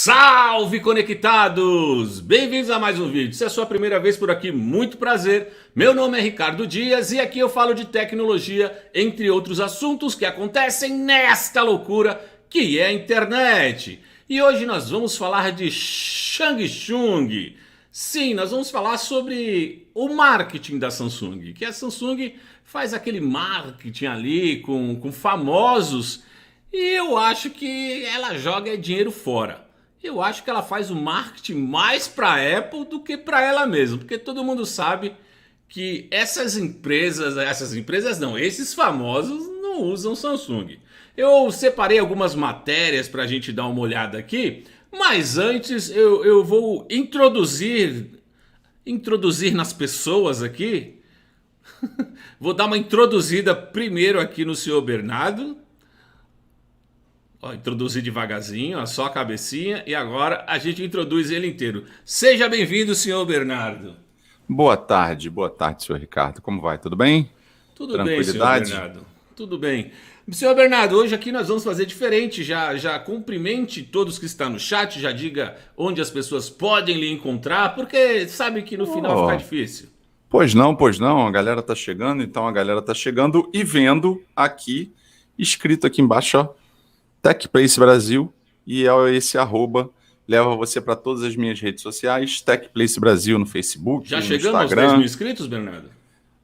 Salve conectados! Bem-vindos a mais um vídeo. Se é a sua primeira vez por aqui, muito prazer. Meu nome é Ricardo Dias e aqui eu falo de tecnologia, entre outros assuntos que acontecem nesta loucura que é a internet. E hoje nós vamos falar de Samsung. Sim, nós vamos falar sobre o marketing da Samsung, que a Samsung faz aquele marketing ali com famosos e eu acho que ela joga dinheiro fora. Eu acho que ela faz o marketing mais para a Apple do que para ela mesma, porque todo mundo sabe que esses famosos não usam Samsung. Eu separei algumas matérias para a gente dar uma olhada aqui, mas antes eu vou introduzir nas pessoas aqui. Vou dar uma introduzida primeiro aqui no senhor Bernardo. Introduzir devagarzinho, só a cabecinha, e agora a gente introduz ele inteiro. Seja bem-vindo, senhor Bernardo. Boa tarde, senhor Ricardo. Como vai? Tudo bem? Tudo bem, senhor Bernardo. Tudo bem. Senhor Bernardo, hoje aqui nós vamos fazer diferente. Já cumprimente todos que estão no chat, já diga onde as pessoas podem lhe encontrar, porque sabe que no final fica difícil. Pois não, a galera tá chegando, então a galera tá chegando e vendo aqui, escrito aqui embaixo, ó, TechPlace Brasil, e esse arroba leva você para todas as minhas redes sociais, TechPlace Brasil no Facebook, já no chegamos Instagram. aos 10 mil inscritos, Bernardo?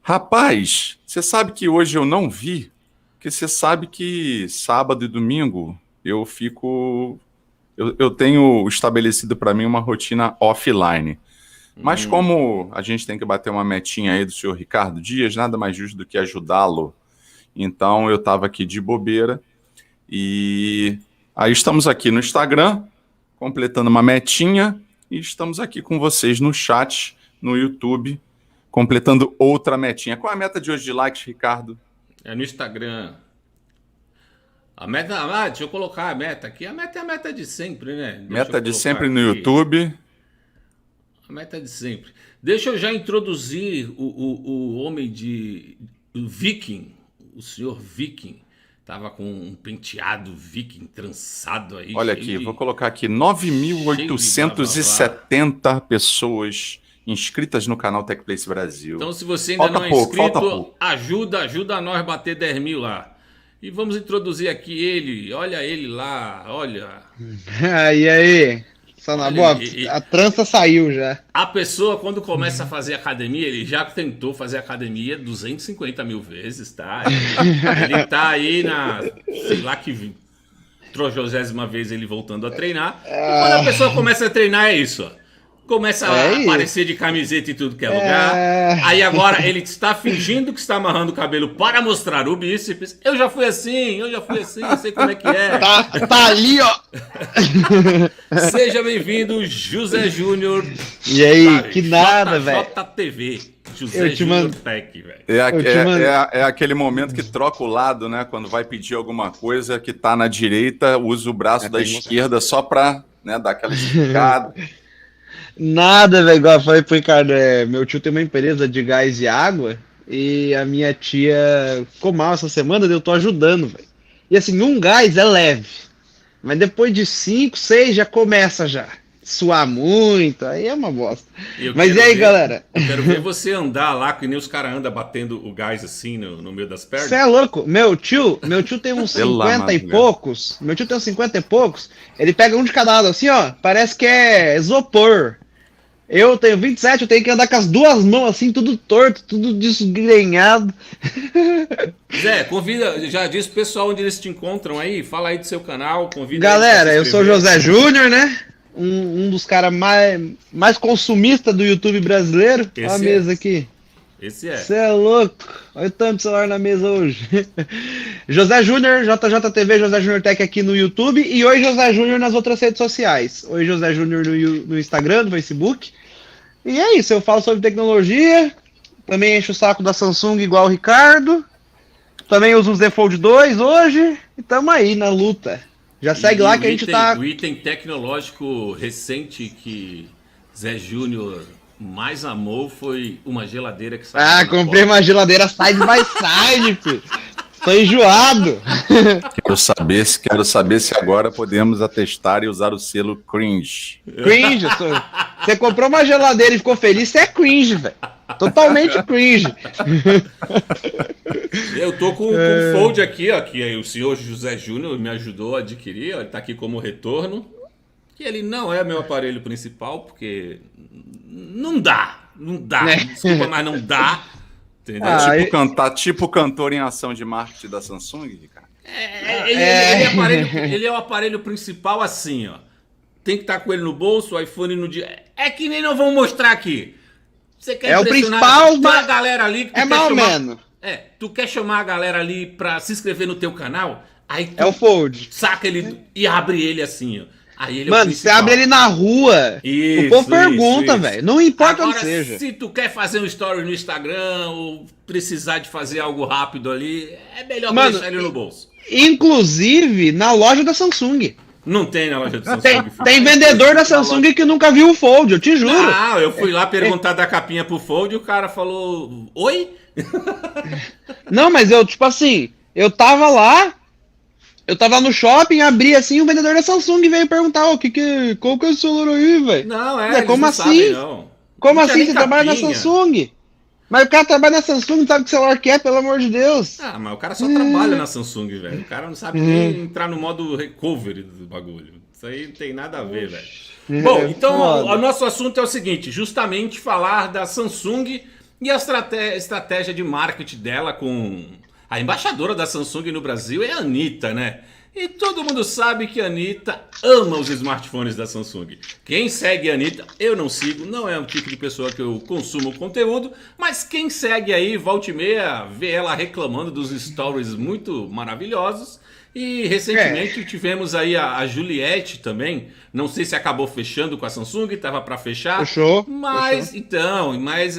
Rapaz, você sabe que hoje eu não vi, porque você sabe que sábado e domingo eu tenho estabelecido para mim uma rotina offline. Mas como a gente tem que bater uma metinha aí do senhor Ricardo Dias, nada mais justo do que ajudá-lo. Então eu estava aqui de bobeira. E aí estamos aqui no Instagram, completando uma metinha, e estamos aqui com vocês no chat, no YouTube, completando outra metinha. Qual é a meta de hoje de likes, Ricardo? É no Instagram. A meta, deixa eu colocar a meta aqui. A meta é a meta de sempre, né? Meta de sempre no YouTube. A meta de sempre. Deixa eu já introduzir o homem o Viking, o senhor Viking. Tava com um penteado viking trançado aí. Olha aqui, vou colocar aqui 9.870 pessoas inscritas no canal TechPlace Brasil. Então, se você ainda não é inscrito, ajuda nós a bater 10 mil lá. E vamos introduzir aqui ele. Olha ele lá, olha. E aí? Só na boa, a trança saiu já. A pessoa, quando começa a fazer academia, ele já tentou fazer academia 250 mil vezes, tá? Ele tá aí sei lá que 30ª vez ele voltando a treinar. E quando a pessoa começa a treinar, é isso, ó. Começa a aparecer de camiseta em tudo que é lugar. Aí agora ele está fingindo que está amarrando o cabelo para mostrar o bíceps. Eu já fui assim, eu sei como é que é. Tá ali, ó. Seja bem-vindo, José Júnior. E aí, que nada, velho. JTV. José Júnior Tech, velho. É aquele momento que troca o lado, né? Quando vai pedir alguma coisa que tá na direita, usa o braço da esquerda só pra, né, dar aquela esticada. Nada, velho, igual eu falei pro Ricardo, meu tio tem uma empresa de gás e água e a minha tia ficou mal essa semana, eu tô ajudando, velho. E assim, um gás é leve, mas depois de 5, 6 já começa a suar muito, aí é uma bosta. Mas e aí, galera? Eu quero ver você andar lá, que nem os caras andam batendo o gás assim no meio das pernas. Você é louco? Meu tio tem uns 50 e poucos, ele pega um de cada lado assim, ó, parece que é isopor. Eu tenho 27, eu tenho que andar com as duas mãos assim, tudo torto, tudo desgrenhado. Zé, convida, já disse o pessoal onde eles te encontram aí, fala aí do seu canal, convida. Galera, eu sou José Júnior, né? Um dos caras mais consumistas do YouTube brasileiro. Olha a mesa aqui. Esse é. Você é louco. Olha o tanto de celular na mesa hoje. José Júnior, JJTV, José Júnior Tech aqui no YouTube. E hoje José Júnior nas outras redes sociais. Hoje José Júnior no Instagram, no Facebook. E é isso, eu falo sobre tecnologia. Também encho o saco da Samsung igual o Ricardo. Também uso o Z Fold 2 hoje. E tamo aí na luta. Já segue lá que a gente tá... O item tecnológico recente que Zé Júnior mais amou foi uma geladeira que saiu. Comprei uma geladeira side by side, filho. Tô enjoado. Quero saber se agora podemos atestar e usar o selo cringe. Cringe, você comprou uma geladeira e ficou feliz, você é cringe, velho. Totalmente cringe. Eu tô com o Fold aqui, ó, que aí o senhor José Júnior me ajudou a adquirir, ó, ele tá aqui como retorno. Que ele não é meu aparelho principal, porque não dá. Desculpa, mas não dá. Entendeu? Tipo cantor em ação de marketing da Samsung, Ricardo. Ele é o aparelho principal assim, ó. Tem que estar com ele no bolso, o iPhone no dia. É que nem nós vamos mostrar aqui. Você quer o principal, mas a galera ali que é mal menos. Tu quer chamar a galera ali pra se inscrever no teu canal? Aí tu é o Fold. Saca ele e abre ele assim, ó. Aí ele Mano, você abre ele na rua, isso, o povo pergunta, velho. Não importa onde seja. Se tu quer fazer um story no Instagram ou precisar de fazer algo rápido ali, é melhor deixar ele no bolso. Inclusive, na loja da Samsung. Não tem na loja da Samsung. Tem vendedor da Samsung que nunca viu o Fold, eu te juro. Ah, eu fui lá perguntar da capinha pro Fold e o cara falou, oi? Não, mas eu, tipo assim, eu tava lá no shopping, abri assim, o vendedor da Samsung veio perguntar, qual que é esse celular aí, velho? Não, como não assim? sabem, não. Como assim você trabalha na Samsung? Mas o cara trabalha na Samsung, não sabe que celular que é, pelo amor de Deus. Ah, mas o cara só trabalha na Samsung, velho. O cara não sabe nem entrar no modo recovery do bagulho. Isso aí não tem nada a ver, velho. Bom, então o nosso assunto é o seguinte, justamente falar da Samsung e a estratégia de marketing dela com... A embaixadora da Samsung no Brasil é a Anitta, né? E todo mundo sabe que a Anitta ama os smartphones da Samsung. Quem segue a Anitta, eu não sigo, não é o tipo de pessoa que eu consumo conteúdo, mas quem segue aí, volta e meia, vê ela reclamando dos stories muito maravilhosos. E recentemente tivemos aí a Juliette também, não sei se acabou fechando com a Samsung, estava para fechar. Fechou. Mas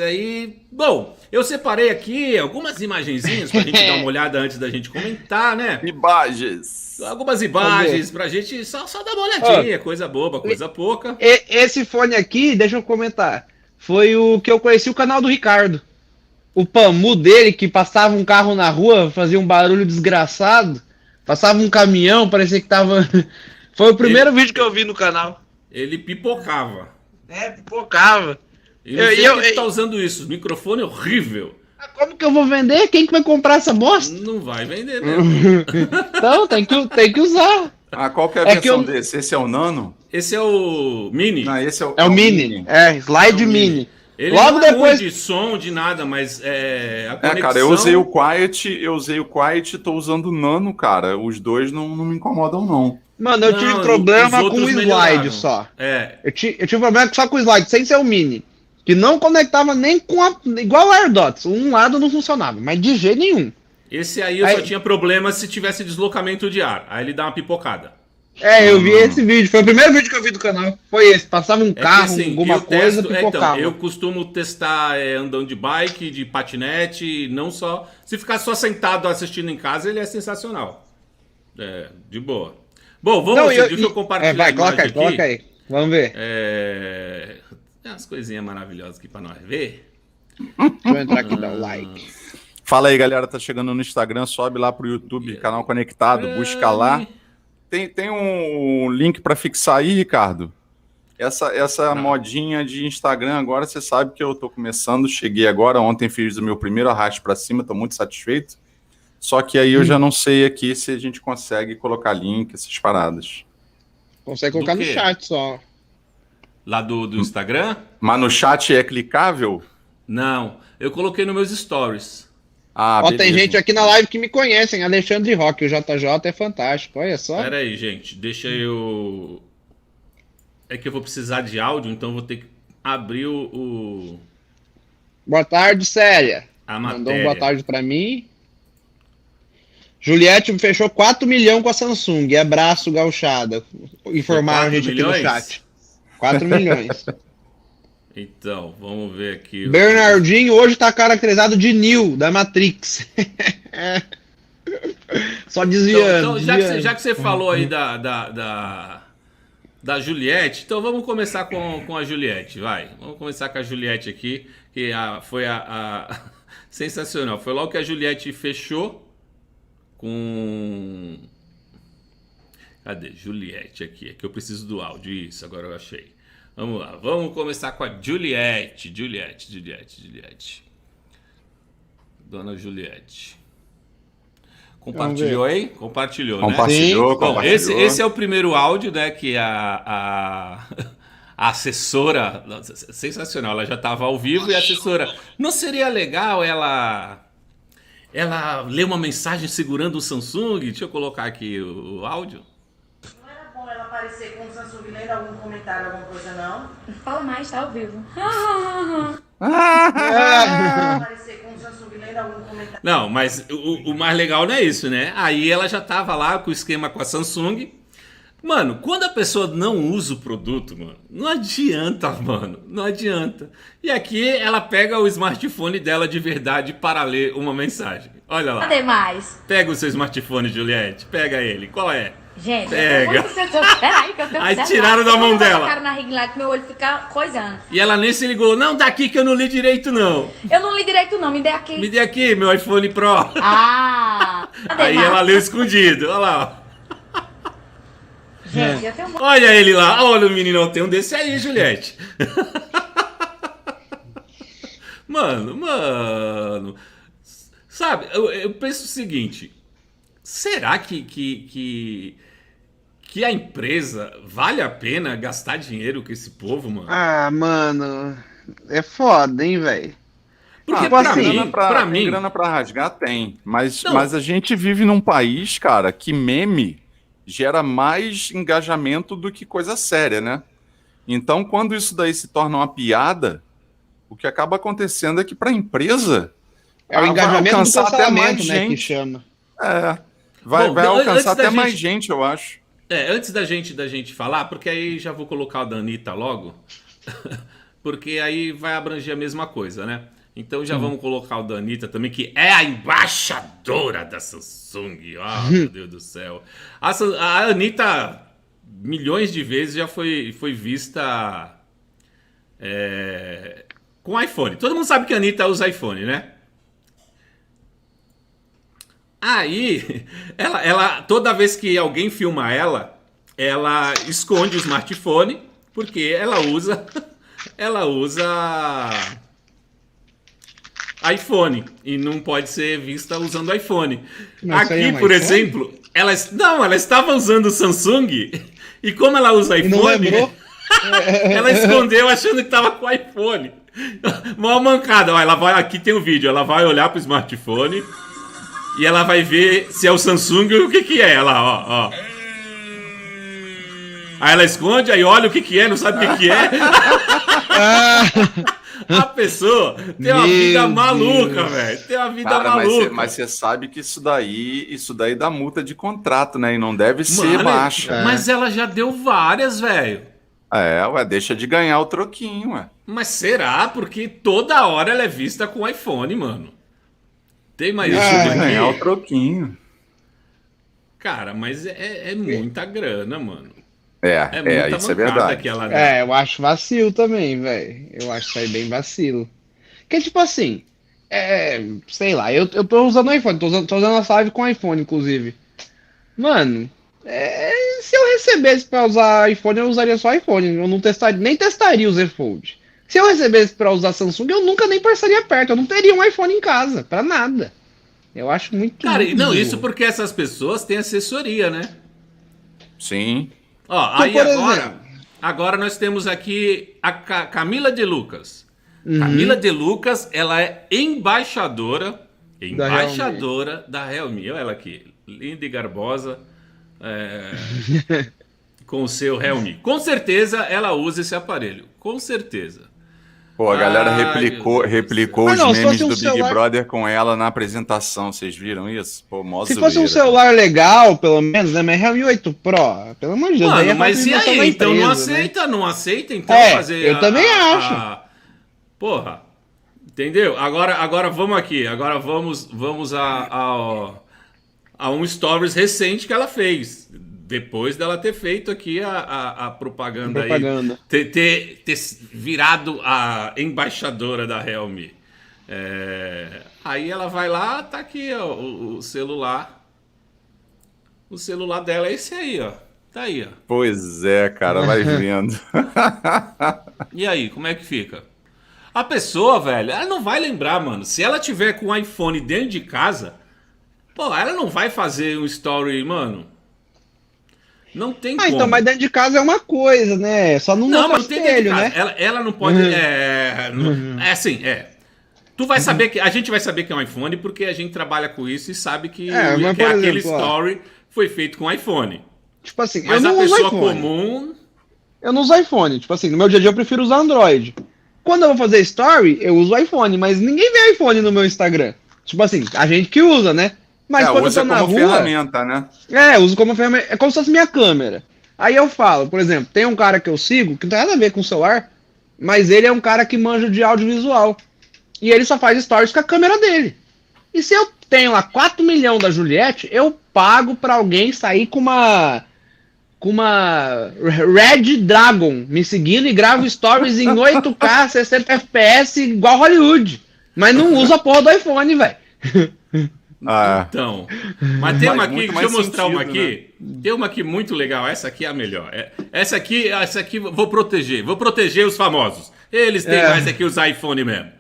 aí, bom, eu separei aqui algumas imagenzinhas pra gente dar uma olhada antes da gente comentar, né? Imagens. Algumas imagens pra gente só dar uma olhadinha, coisa boba, coisa pouca. Esse fone aqui, deixa eu comentar, foi o que eu conheci o canal do Ricardo. O Pamu dele, que passava um carro na rua, fazia um barulho desgraçado. Passava um caminhão, parecia que tava... Foi o primeiro vídeo que eu vi no canal. Ele pipocava. Pipocava. E não sei por que tá usando isso. Microfone horrível. Como que eu vou vender? Quem que vai comprar essa bosta? Não vai vender mesmo. Então, tem que usar. Qual que é a versão desse? Esse é o Nano? Esse é o Mini. Não, esse é o Mini. Slide Mini. Ele logo não depois de som, de nada, mas a conexão... cara, eu usei o Quiet e tô usando o Nano, cara. Os dois não me incomodam, não. Mano, eu tive problema com o Slide só. Eu tive problema só com o Slide, sem ser o Mini. Que não conectava nem com a... Igual o AirDots. Um lado não funcionava, mas de jeito nenhum. Esse aí eu só tinha problema se tivesse deslocamento de ar. Aí ele dá uma pipocada. Eu vi esse vídeo, foi o primeiro vídeo que eu vi do canal. Foi esse, passava um carro, alguma coisa, pipocava. Então, eu costumo testar andando de bike, de patinete, não só... Se ficar só sentado assistindo em casa, ele é sensacional. De boa. Bom, deixa eu compartilhar a imagem aqui. Coloca aí, vamos ver. Tem umas coisinhas maravilhosas aqui pra nós ver. Deixa eu entrar aqui e dar o like. Fala aí, galera, tá chegando no Instagram, sobe lá pro YouTube, canal conectado, busca lá. Tem um link para fixar aí, Ricardo? Essa modinha de Instagram agora, você sabe que eu tô começando, cheguei agora, ontem fiz o meu primeiro arraste para cima, tô muito satisfeito. Só que aí eu já não sei aqui se a gente consegue colocar link, essas paradas. Consegue colocar no chat só. Lá do Instagram? Mas no chat é clicável? Não, eu coloquei nos meus stories. Tem gente aqui na live que me conhecem, Alexandre Roque, o JJ é fantástico, olha só. Pera aí, gente, deixa eu... É que eu vou precisar de áudio, então vou ter que abrir o... Boa tarde, Célia. Mandou boa tarde pra mim. Juliette fechou 4 milhões com a Samsung, abraço gauchada. Informaram a gente milhões? aqui no chat. 4 milhões. Então, vamos ver aqui. Bernardinho hoje tá caracterizado de Neo, da Matrix. Só desviando. Então, já que você falou aí da Juliette, então vamos começar com a Juliette, vai. Vamos começar com a Juliette aqui, que foi sensacional. Foi logo que a Juliette fechou com... Cadê? Juliette aqui. É que eu preciso do áudio. Isso, agora eu achei. Vamos lá. Vamos começar com a Juliette. Juliette. Dona Juliette. Compartilhou aí? Compartilhou, né? Compartilhou. Bom, esse é o primeiro áudio, né? Que a assessora... Sensacional. Ela já estava ao vivo e a assessora... Não seria legal ela ler uma mensagem segurando o Samsung? Deixa eu colocar aqui o áudio. Não era bom ela aparecer com o Samsung lendo algum comentário, alguma coisa, não? Fala mais, tá ao vivo. Aparecer com o Samsung lendo algum comentário. Não, mas o mais legal não é isso, né? Aí ela já tava lá com o esquema com a Samsung. Mano, quando a pessoa não usa o produto, mano, não adianta, mano. Não adianta. E aqui ela pega o smartphone dela de verdade para ler uma mensagem. Olha lá. Cadê mais? Pega o seu smartphone, Juliette. Pega ele. Qual é? Gente, Pega. Peraí, que eu tenho Aí que tiraram da mão dela. cara na ring light, meu olho fica coisando. E ela nem se ligou. Não, daqui que eu não li direito, não. Eu não li direito, não, me dê aqui. Me dê aqui, meu iPhone Pro. Ah! Cadê Aí mais? ela leu escondido. Olha lá. Gente, eu tenho um... Olha ele lá. Olha o menino, tem um desse aí, Juliette. Mano. Sabe, eu penso o seguinte. Será que a empresa vale a pena gastar dinheiro com esse povo, mano? Ah, mano, é foda, hein, velho. Porque tipo assim, pra Tem mim... grana pra rasgar, tem. Mas Não. a gente vive num país, cara, que meme gera mais engajamento do que coisa séria, né? Então, quando isso daí se torna uma piada, o que acaba acontecendo é que pra empresa é o vai engajamento do alcançar até mais cancelamento, né, que gente. chama. Vai Bom, antes alcançar da até mais gente- gente, eu acho. Antes da gente falar, porque aí já vou colocar o da Anitta logo, porque aí vai abranger a mesma coisa, né? Então já vamos colocar o da Anitta também, que é a embaixadora da Samsung. Ah, meu Deus do céu. A Anitta, milhões de vezes, já foi vista com iPhone. Todo mundo sabe que a Anitta usa iPhone, né? Aí, ela toda vez que alguém filma ela esconde o smartphone, porque ela usa iPhone e não pode ser vista usando iPhone. Mas isso aí é Aqui, um por iPhone? exemplo, ela estava usando o Samsung e como ela usa E não iPhone, lembrou? ela escondeu achando que tava com iPhone. Mó mancada. Ó, ela vai, aqui tem um vídeo, ela vai olhar pro smartphone e ela vai ver se é o Samsung ou o que é. Ela, ó. Aí ela esconde, aí olha o que é, não sabe o que é. A pessoa tem uma Meu vida Deus. maluca, velho. Tem uma vida Cara, maluca. mas você sabe que isso daí dá multa de contrato, né? E não deve ser Mano, baixa. mas ela já deu várias, velho. Deixa de ganhar o troquinho, ué. Mas será? Porque toda hora ela é vista com iPhone, mano. Tem mais Deixa isso de aqui? ganhar o troquinho. Cara, mas é muita grana, mano. É, muita isso é mancada verdade. que ela dá. É, eu acho vacilo também, velho. Eu acho isso aí bem vacilo. Porque, tipo assim, sei lá, eu tô usando o iPhone, tô usando a live com iPhone, inclusive. Mano, se eu recebesse pra usar iPhone, eu usaria só iPhone. Eu não testaria, nem testaria o Z Fold. Se eu recebesse pra usar Samsung, eu nunca nem passaria perto. Eu não teria um iPhone em casa, pra nada. Eu acho muito. Cara, não, burro. isso porque essas pessoas têm assessoria, né? Sim. Ó, Então, aí por agora, exemplo. agora nós temos aqui a Camila de Lucas. Uhum. Camila de Lucas, ela é embaixadora Da da Realme. Olha ela aqui, linda e garbosa, com o seu Realme. Com certeza ela usa esse aparelho, com certeza. Pô, a galera Ai, replicou meu Deus replicou do os céu. Ah, não, se memes fosse um do Big celular- Brother com ela na apresentação. Vocês viram isso? Pô, mó Se fosse um zoeira. celular legal, pelo menos, né? Mas Realme 8 Pro, pelo amor de Deus. daí Mano, é mas e participação da aí? Então não empresa, né? aceita, não aceita então fazer. Eu também acho. Porra. Entendeu? Agora vamos aqui. Agora vamos a um stories recente que ela fez. Depois dela ter feito aqui a propaganda, Propaganda. aí. Ter virado a embaixadora da Realme. Aí ela vai lá, tá aqui ó, o celular. O celular dela é esse aí, ó. Tá aí, ó. Pois é, cara, vai vendo. E aí, como é que fica? A pessoa, velho, ela não vai lembrar, mano. Se ela tiver com o iPhone dentro de casa, pô, ela não vai fazer um story, mano. Não tem como. Então, mas dentro de casa é uma coisa, né? Só não Não, mostra mas não tem dentro de espelho, casa. né? Ela não pode. É assim, é. Tu vai saber que. A gente vai saber que é um iPhone porque a gente trabalha com isso e sabe que, Mas, que por aquele exemplo, ó, story foi feito com iPhone. tipo assim, Mas eu a não uso pessoa iPhone. comum. Eu não uso iPhone. Tipo assim, no meu dia a dia eu prefiro usar Android. Quando eu vou fazer story, eu uso iPhone, mas ninguém vê iPhone no meu Instagram. Tipo assim, a gente que usa, né? Mas quando eu usa tô na como rua. ferramenta, né? Uso como ferramenta. É como se fosse minha câmera. Aí eu falo, por exemplo, tem um cara que eu sigo, que não tem nada a ver com o celular, mas ele é um cara que manja de audiovisual. E ele só faz stories com a câmera dele. E se eu tenho lá 4 milhões da Juliette, eu pago pra alguém sair com uma Red Dragon me seguindo e gravo stories em 8K, 60 FPS igual Hollywood. Mas não usa a porra do iPhone, velho. Então. Mas tem uma Faz aqui, muito deixa eu mais mostrar uma sentido, aqui. Tem uma aqui muito legal. Essa aqui é a melhor. Essa aqui vou proteger. Vou proteger os famosos. Eles têm mais aqui os iPhone mesmo.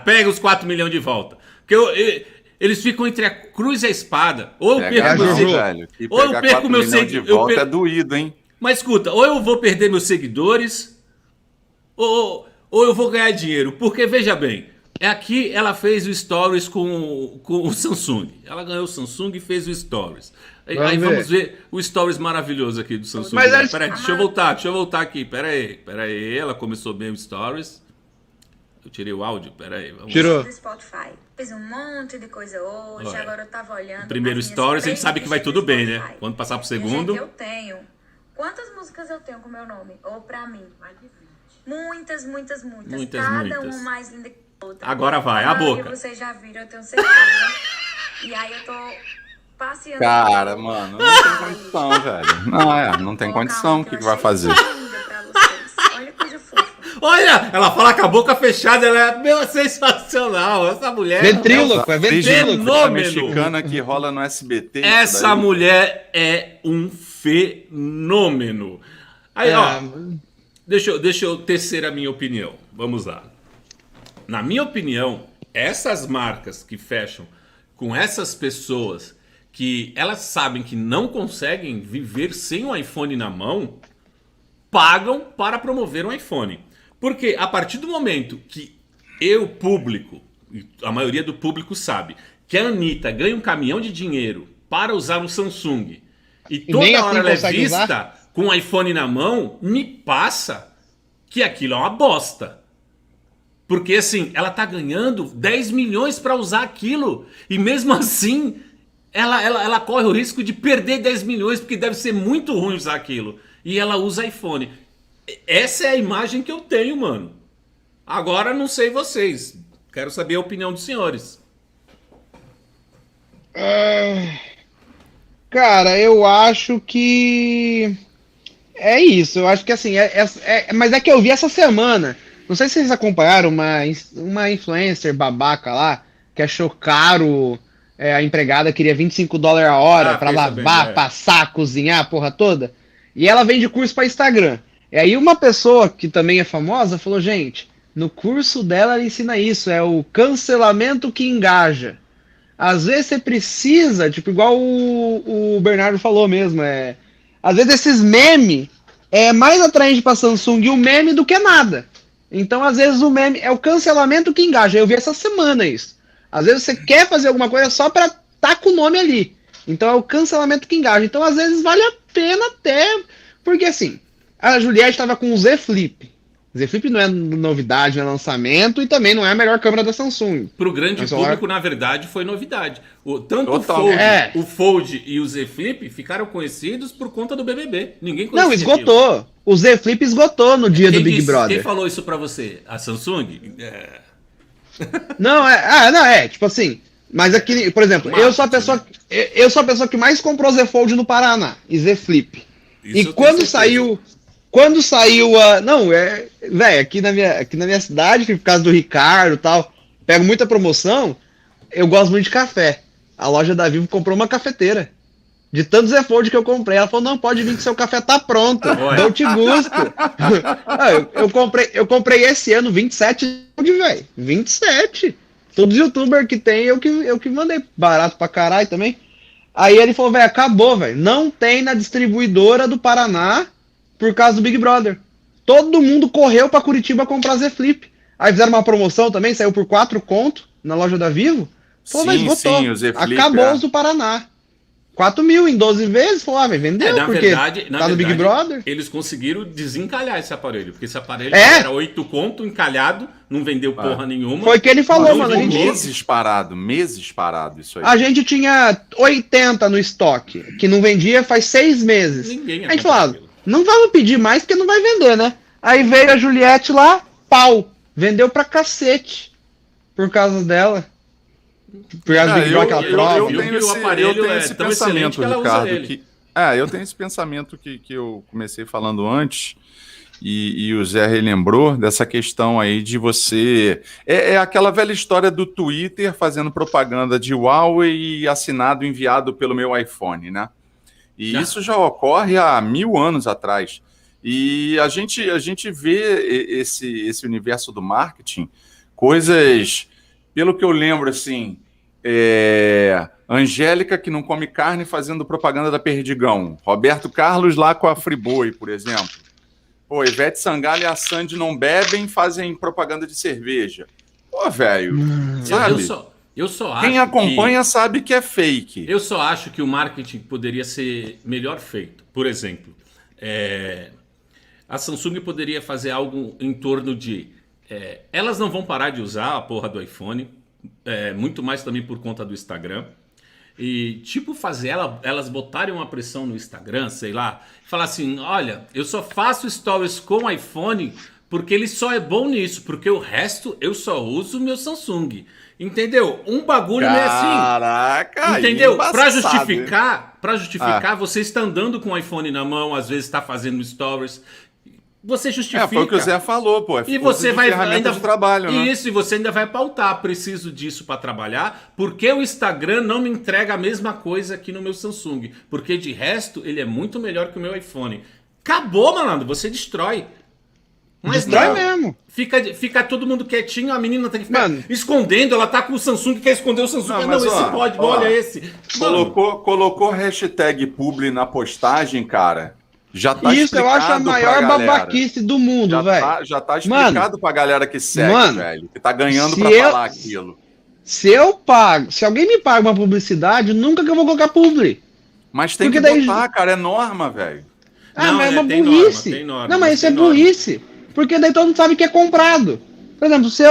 Pega os 4 milhões de volta. Porque eles ficam entre a cruz e a espada. Ou eu perco meu velho. E ou eu pegar perco 4 meu milhões de volta é doído, hein? Mas escuta, ou eu vou perder meus seguidores, ou eu vou ganhar dinheiro. Porque, veja bem, aqui ela fez o Stories com o Samsung. Ela ganhou o Samsung e fez o Stories. Aí vamos ver o Stories maravilhoso aqui do Samsung. Mas Peraí, deixa eu voltar aqui. Peraí. Ela começou bem o Stories. Eu tirei o áudio, peraí. Tirou. Do Spotify. Fiz um monte de coisa hoje, Olha, agora eu tava olhando. primeiro as minhas Stories, a gente playlists sabe que vai tudo do bem, né? Spotify. Quando passar pro E, segundo... gente, eu tenho... Quantas músicas eu tenho com meu nome? Ou pra mim? Muitas. Muitas. Cada uma mais linda que a outra. Agora vai, a maioria boca. Vocês já viram, eu tenho certeza. E aí eu tô passeando. Cara, mano, não tem condição, velho. Não tem condição. O que vai fazer? Linda pra vocês. Olha que coisa fofa. Olha, ela fala com a boca fechada, ela é sensacional. Essa mulher... Ventríloco, é ventríloco. Fenômeno. mexicana que rola no SBT. Essa mulher é um fenômeno. Aí, ó, deixa eu tecer a minha opinião. Vamos lá. Na minha opinião, essas marcas que fecham com essas pessoas que elas sabem que não conseguem viver sem um iPhone na mão, pagam para promover um iPhone. Porque a partir do momento que público, e a maioria do público sabe, que a Anitta ganha um caminhão de dinheiro para usar um Samsung e toda nem hora assim ela é consegue vista usar? com um iPhone na mão, me passa que aquilo é uma bosta. Porque assim, ela tá ganhando 10 milhões para usar aquilo e mesmo assim ela corre o risco de perder 10 milhões porque deve ser muito ruim usar aquilo. E ela usa iPhone. Essa é a imagem que eu tenho, mano. Agora não sei vocês. Quero saber a opinião dos senhores. Cara, eu acho que é isso. Eu acho que assim, mas é que eu vi essa semana. Não sei se vocês acompanharam uma influencer babaca lá que achou caro. A empregada queria $25 a hora pra lavar, passar, cozinhar, a porra toda. E ela vende curso pra Instagram. E aí uma pessoa que também é famosa falou, gente, no curso dela ela ensina isso, é o cancelamento que engaja. Às vezes você precisa, tipo, igual o Bernardo falou mesmo, às vezes esses memes é mais atraente pra Samsung o meme do que nada. Então, às vezes o meme é o cancelamento que engaja. Eu vi essa semana isso. Às vezes você quer fazer alguma coisa só pra tá com o nome ali. Então é o cancelamento que engaja. Então, às vezes vale a pena até, porque assim, a Juliette estava com o Z Flip. Z Flip não é novidade, não é lançamento e também não é a melhor câmera da Samsung. Pro grande público, na verdade, foi novidade. Tanto o Fold e o Z Flip ficaram conhecidos por conta do BBB. Ninguém conhecia. Não, esgotou. Aquilo. O Z Flip esgotou no dia do Big Brother. Quem falou isso pra você? A Samsung? Não, tipo assim. Mas aqui, por exemplo, eu sou a pessoa que mais comprou Z Fold no Paraná e Z Flip. Isso, e quando saiu velho, aqui na minha cidade, por causa do Ricardo e tal, pego muita promoção, eu gosto muito de café. A loja da Vivo comprou uma cafeteira. De tantos Zefold que eu comprei. Ela falou, não, pode vir que seu café tá pronto. Olha. Eu te gosto. eu comprei esse ano 27, velho. 27. Todos os youtubers que tem, eu que mandei. Barato pra caralho também. Aí ele falou, velho, acabou, velho. Não tem na distribuidora do Paraná por causa do Big Brother. Todo mundo correu pra Curitiba comprar Z Flip. Aí fizeram uma promoção também, saiu por 4 conto na loja da Vivo. Falou, mas botou. o Z Flip, acabou os do Paraná. 4 mil em 12 vezes, falou, velho, vendeu, na porque verdade, tá no Big Brother. Eles conseguiram desencalhar esse aparelho, porque esse aparelho É. era 8 conto encalhado, não vendeu porra nenhuma. Foi o que ele falou, mano. A gente, Meses parado isso aí. a gente tinha 80 no estoque, que não vendia faz 6 meses. Ninguém ia A gente comprar falava, aquilo. não vamos pedir mais porque não vai vender, né? Aí veio a Juliette lá, pau. Vendeu pra cacete. Por causa dela. Por causa do Big Brother, aquela prova. eu tenho o aparelho é tão excelente que ela usa Ricardo, ele. eu tenho esse pensamento que eu comecei falando antes, e o Zé relembrou dessa questão aí de você... É aquela velha história do Twitter fazendo propaganda de Huawei e assinado, enviado pelo meu iPhone, né? E isso já ocorre há 1000 anos atrás. E a gente vê esse universo do marketing, coisas... Pelo que eu lembro, assim, Angélica, que não come carne, fazendo propaganda da Perdigão. Roberto Carlos lá com a Friboi, por exemplo. Pô, Ivete Sangalo e a Sandy não bebem, fazem propaganda de cerveja. Pô, velho, sabe? Eu só acho Quem acompanha sabe que é fake. Eu só acho que o marketing poderia ser melhor feito. Por exemplo, a Samsung poderia fazer algo em torno de... elas não vão parar de usar a porra do iPhone, muito mais também por conta do Instagram. E tipo fazer elas botarem uma pressão no Instagram, sei lá, falar assim, olha, eu só faço stories com iPhone porque ele só é bom nisso, porque o resto eu só uso o meu Samsung. Entendeu? Um bagulho meio assim. Caraca, entendeu? Pra embaçado, justificar, você está andando com o iPhone na mão, às vezes está fazendo stories. Você justifica. foi o que o Zé falou, pô. E você vai ainda de trabalho, né? Isso, e você ainda vai pautar. Preciso disso para trabalhar, porque o Instagram não me entrega a mesma coisa aqui no meu Samsung. Porque de resto, ele é muito melhor que o meu iPhone. Acabou, malandro. Você destrói. Mas Destrói não, mesmo. Fica todo mundo quietinho, a menina tem que ficar Mano. escondendo, ela tá com o Samsung, quer esconder o Samsung. Não, esse pode, olha esse. Colocou hashtag publi na postagem, cara. Já tá Isso eu acho a maior babaquice do mundo, velho. Já tá explicado pra galera que segue, velho. Que tá ganhando pra falar aquilo. Se alguém me paga uma publicidade, nunca que eu vou colocar publi. Mas tem Porque que botar, cara. É norma, velho. Ah, mas é uma tem burrice. Tem norma, não, mas isso é norma. burrice. Porque daí todo mundo sabe que é comprado. Por exemplo, se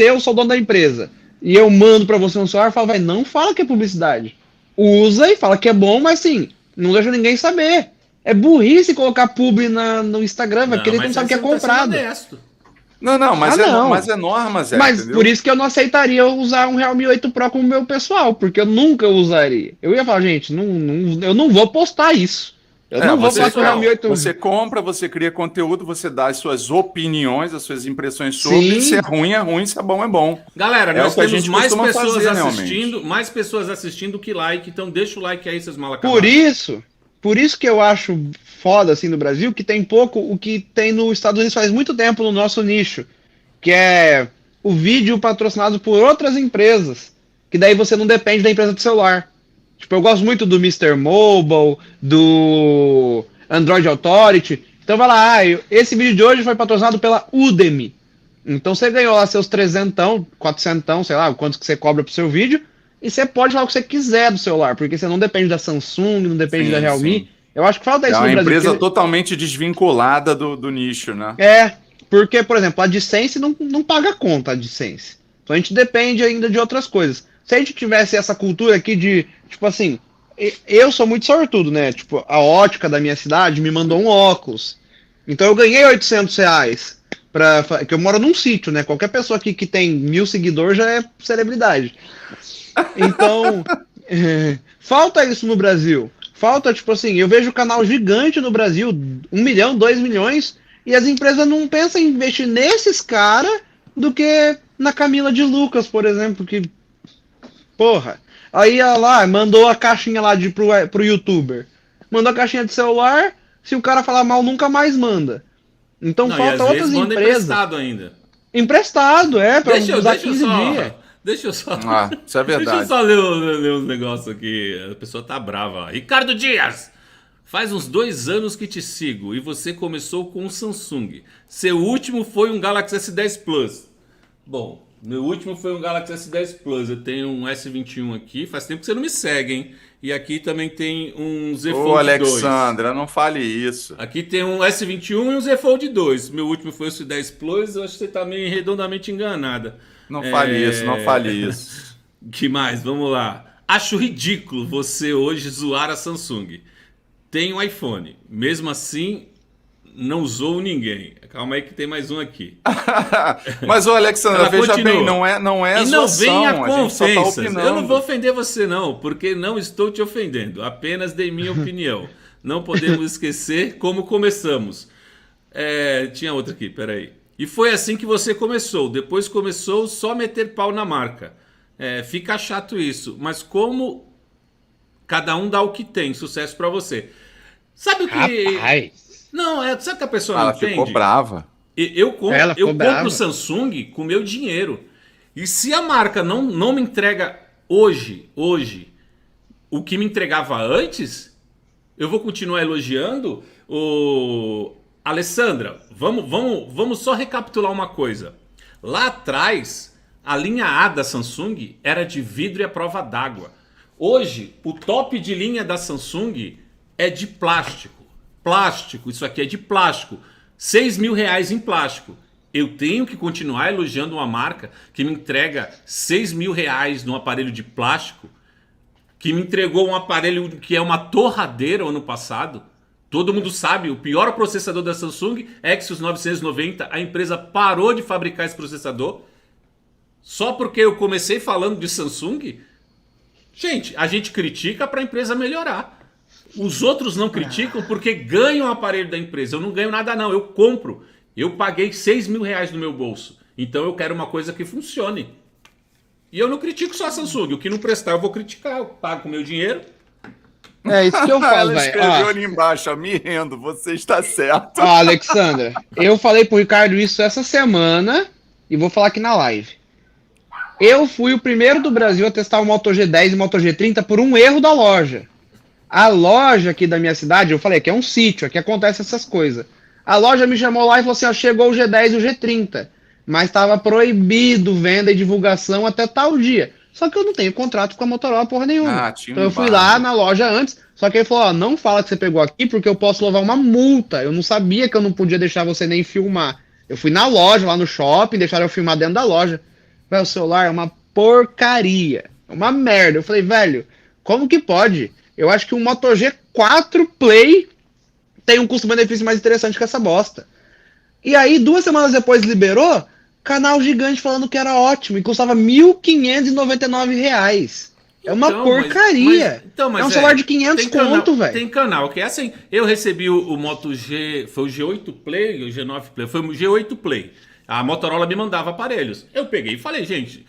eu sou dono da empresa e eu mando pra você um celular, eu falo, vai, não fala que é publicidade. Usa e fala que é bom, mas sim, não deixa ninguém saber. É burrice colocar publi no Instagram, porque ele não sabe que é comprado. Não, mas é norma, Zé. Mas entendeu? por isso que eu não aceitaria usar um Realme 8 Pro como meu pessoal, porque eu nunca usaria. Eu ia falar, gente, eu não vou postar isso. Eu não vou falar que o Realme 8... Você compra, você cria conteúdo, você dá as suas opiniões, as suas impressões sobre. Se é ruim, se é bom. Galera, nós o que a temos gente mais costuma pessoas fazer, assistindo, mais pessoas assistindo que like, então deixa o like aí, seus mal Por isso que eu acho foda, assim, no Brasil, que tem pouco o que tem nos Estados Unidos faz muito tempo no nosso nicho, que é o vídeo patrocinado por outras empresas, que daí você não depende da empresa do celular. Tipo, eu gosto muito do Mr. Mobile, do Android Authority. Então vai lá, esse vídeo de hoje foi patrocinado pela Udemy. Então você ganhou lá seus 300, 400, sei lá, quanto que você cobra pro seu vídeo, e você pode falar o que você quiser do celular, porque você não depende da Samsung, não depende da Realme. Sim. Eu acho que falta isso no Brasil. É uma empresa totalmente desvinculada do nicho, né? Porque, por exemplo, a AdSense não paga conta, a AdSense. Então a gente depende ainda de outras coisas. Se a gente tivesse essa cultura aqui de, tipo assim, eu sou muito sortudo, né? Tipo, a ótica da minha cidade me mandou um óculos. Então eu ganhei R$800, que eu moro num sítio, né? Qualquer pessoa aqui que tem 1000 seguidores já é celebridade. Então, falta isso no Brasil. Falta, tipo assim, eu vejo canal gigante no Brasil, 1 milhão, 2 milhões, e as empresas não pensam em investir nesses caras do que na Camila de Lucas, por exemplo, que... Porra. Aí ela lá mandou a caixinha lá pro youtuber. Mandou a caixinha de celular, se o cara falar mal, nunca mais manda. Então Não, e falta às outras vezes manda empresas. emprestado ainda. Emprestado, pra usar 15 dias. Deixa eu só. Isso é verdade. Deixa eu só ler uns negócios aqui. A pessoa tá brava. Ricardo Dias! Faz uns 2 anos que te sigo e você começou com um Samsung. Seu último foi um Galaxy S10 Plus. Bom, meu último foi um Galaxy S10 Plus. Eu tenho um S21 aqui. Faz tempo que você não me segue, hein? E aqui também tem um Z Fold 2. Ô, Alexandra, não fale isso. Aqui tem um S21 e um Z Fold 2. Meu último foi o S10 Plus. Eu acho que você tá meio redondamente enganada. Não fale isso, não fale isso. Que mais? Vamos lá. Acho ridículo você hoje zoar a Samsung. Tem um iPhone. Mesmo assim, não zoou ninguém. Calma aí que tem mais um aqui. Mas, ô, Alexandra, Ela veja continua. bem, não é E não zoação, venha a com gente só tá ofensas. opinando. Eu não vou ofender você não, porque não estou te ofendendo. Apenas dei minha opinião. Não podemos esquecer como começamos. Tinha outra aqui, peraí. E foi assim que você começou. Depois começou só a meter pau na marca. Fica chato isso. Mas como cada um dá o que tem, sucesso pra você. Sabe o que... Rapaz. Não, sabe o que a pessoa não Ela entende? ficou brava. Eu Ela ficou compro brava. o Samsung com meu dinheiro. E se a marca não me entrega hoje, o que me entregava antes, eu vou continuar elogiando. Alessandra, vamos só recapitular uma coisa. Lá atrás, a linha A da Samsung era de vidro e a prova d'água. Hoje, o top de linha da Samsung é de plástico. Plástico, isso aqui é de plástico. R$6.000 em plástico. Eu tenho que continuar elogiando uma marca que me entrega R$6.000 num aparelho de plástico, que me entregou um aparelho que é uma torradeira ano passado. Todo mundo sabe, o pior processador da Samsung, Exynos 990, a empresa parou de fabricar esse processador. Só porque eu comecei falando de Samsung? Gente, a gente critica para a empresa melhorar. Os outros não criticam porque ganham o aparelho da empresa. Eu não ganho nada não, eu compro. Eu paguei R$6.000 no meu bolso. Então eu quero uma coisa que funcione. E eu não critico só a Samsung. O que não prestar eu vou criticar. Eu pago com o meu dinheiro. É isso que eu falo, Ela velho. escreveu ali embaixo, ó, me rendo, você está certo. Ó, Alexandra, eu falei pro Ricardo isso essa semana e vou falar aqui na live. Eu fui o primeiro do Brasil a testar o Moto G10 e o Moto G30 por um erro da loja. A loja aqui da minha cidade, eu falei, aqui é um sítio, aqui acontece essas coisas. A loja me chamou lá e falou assim, ó, chegou o G10 e o G30, mas estava proibido venda e divulgação até tal dia. Só que eu não tenho contrato com a Motorola porra nenhuma. Então eu fui lá na loja antes, só que ele falou, ó, não fala que você pegou aqui porque eu posso levar uma multa. Eu não sabia que eu não podia deixar você nem filmar. Eu fui na loja, lá no shopping, deixaram eu filmar dentro da loja. Velho, o celular é uma porcaria, é uma merda. Eu falei, velho, como que pode? Eu acho que um Moto G4 Play tem um custo-benefício mais interessante que essa bosta. E aí, 2 semanas depois liberou, canal gigante falando que era ótimo e custava R$1.599. É uma porcaria. Mas é um celular de 500 conto, velho. Tem canal que é assim. Eu recebi o Moto G, foi o G8 Play, o G9 Play, foi o G8 Play. A Motorola me mandava aparelhos. Eu peguei e falei, gente,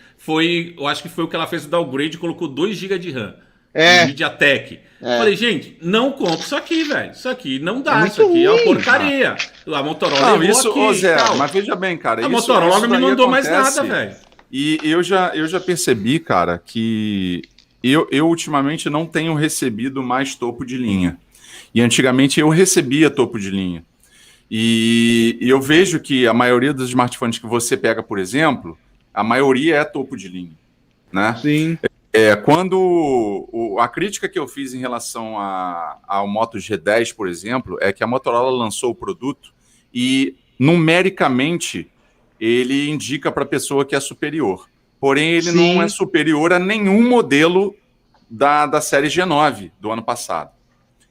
eu acho que foi o que ela fez o downgrade, colocou 2 GB de RAM. MediaTek. Falei, gente, não compro isso aqui, velho. Isso aqui não dá. Isso aqui é uma porcaria. A Motorola não, isso, aqui, ô Zé, mas veja bem, cara. A Motorola não me mandou mais nada, velho. E eu já percebi, cara, que eu ultimamente não tenho recebido mais topo de linha. E antigamente eu recebia topo de linha. E eu vejo que a maioria dos smartphones que você pega, por exemplo, a maioria é topo de linha, né? Sim. Quando a crítica que eu fiz em relação ao Moto G10, por exemplo, é que a Motorola lançou o produto e, numericamente, ele indica para a pessoa que é superior. Porém, ele não é superior a nenhum modelo da série G9 do ano passado.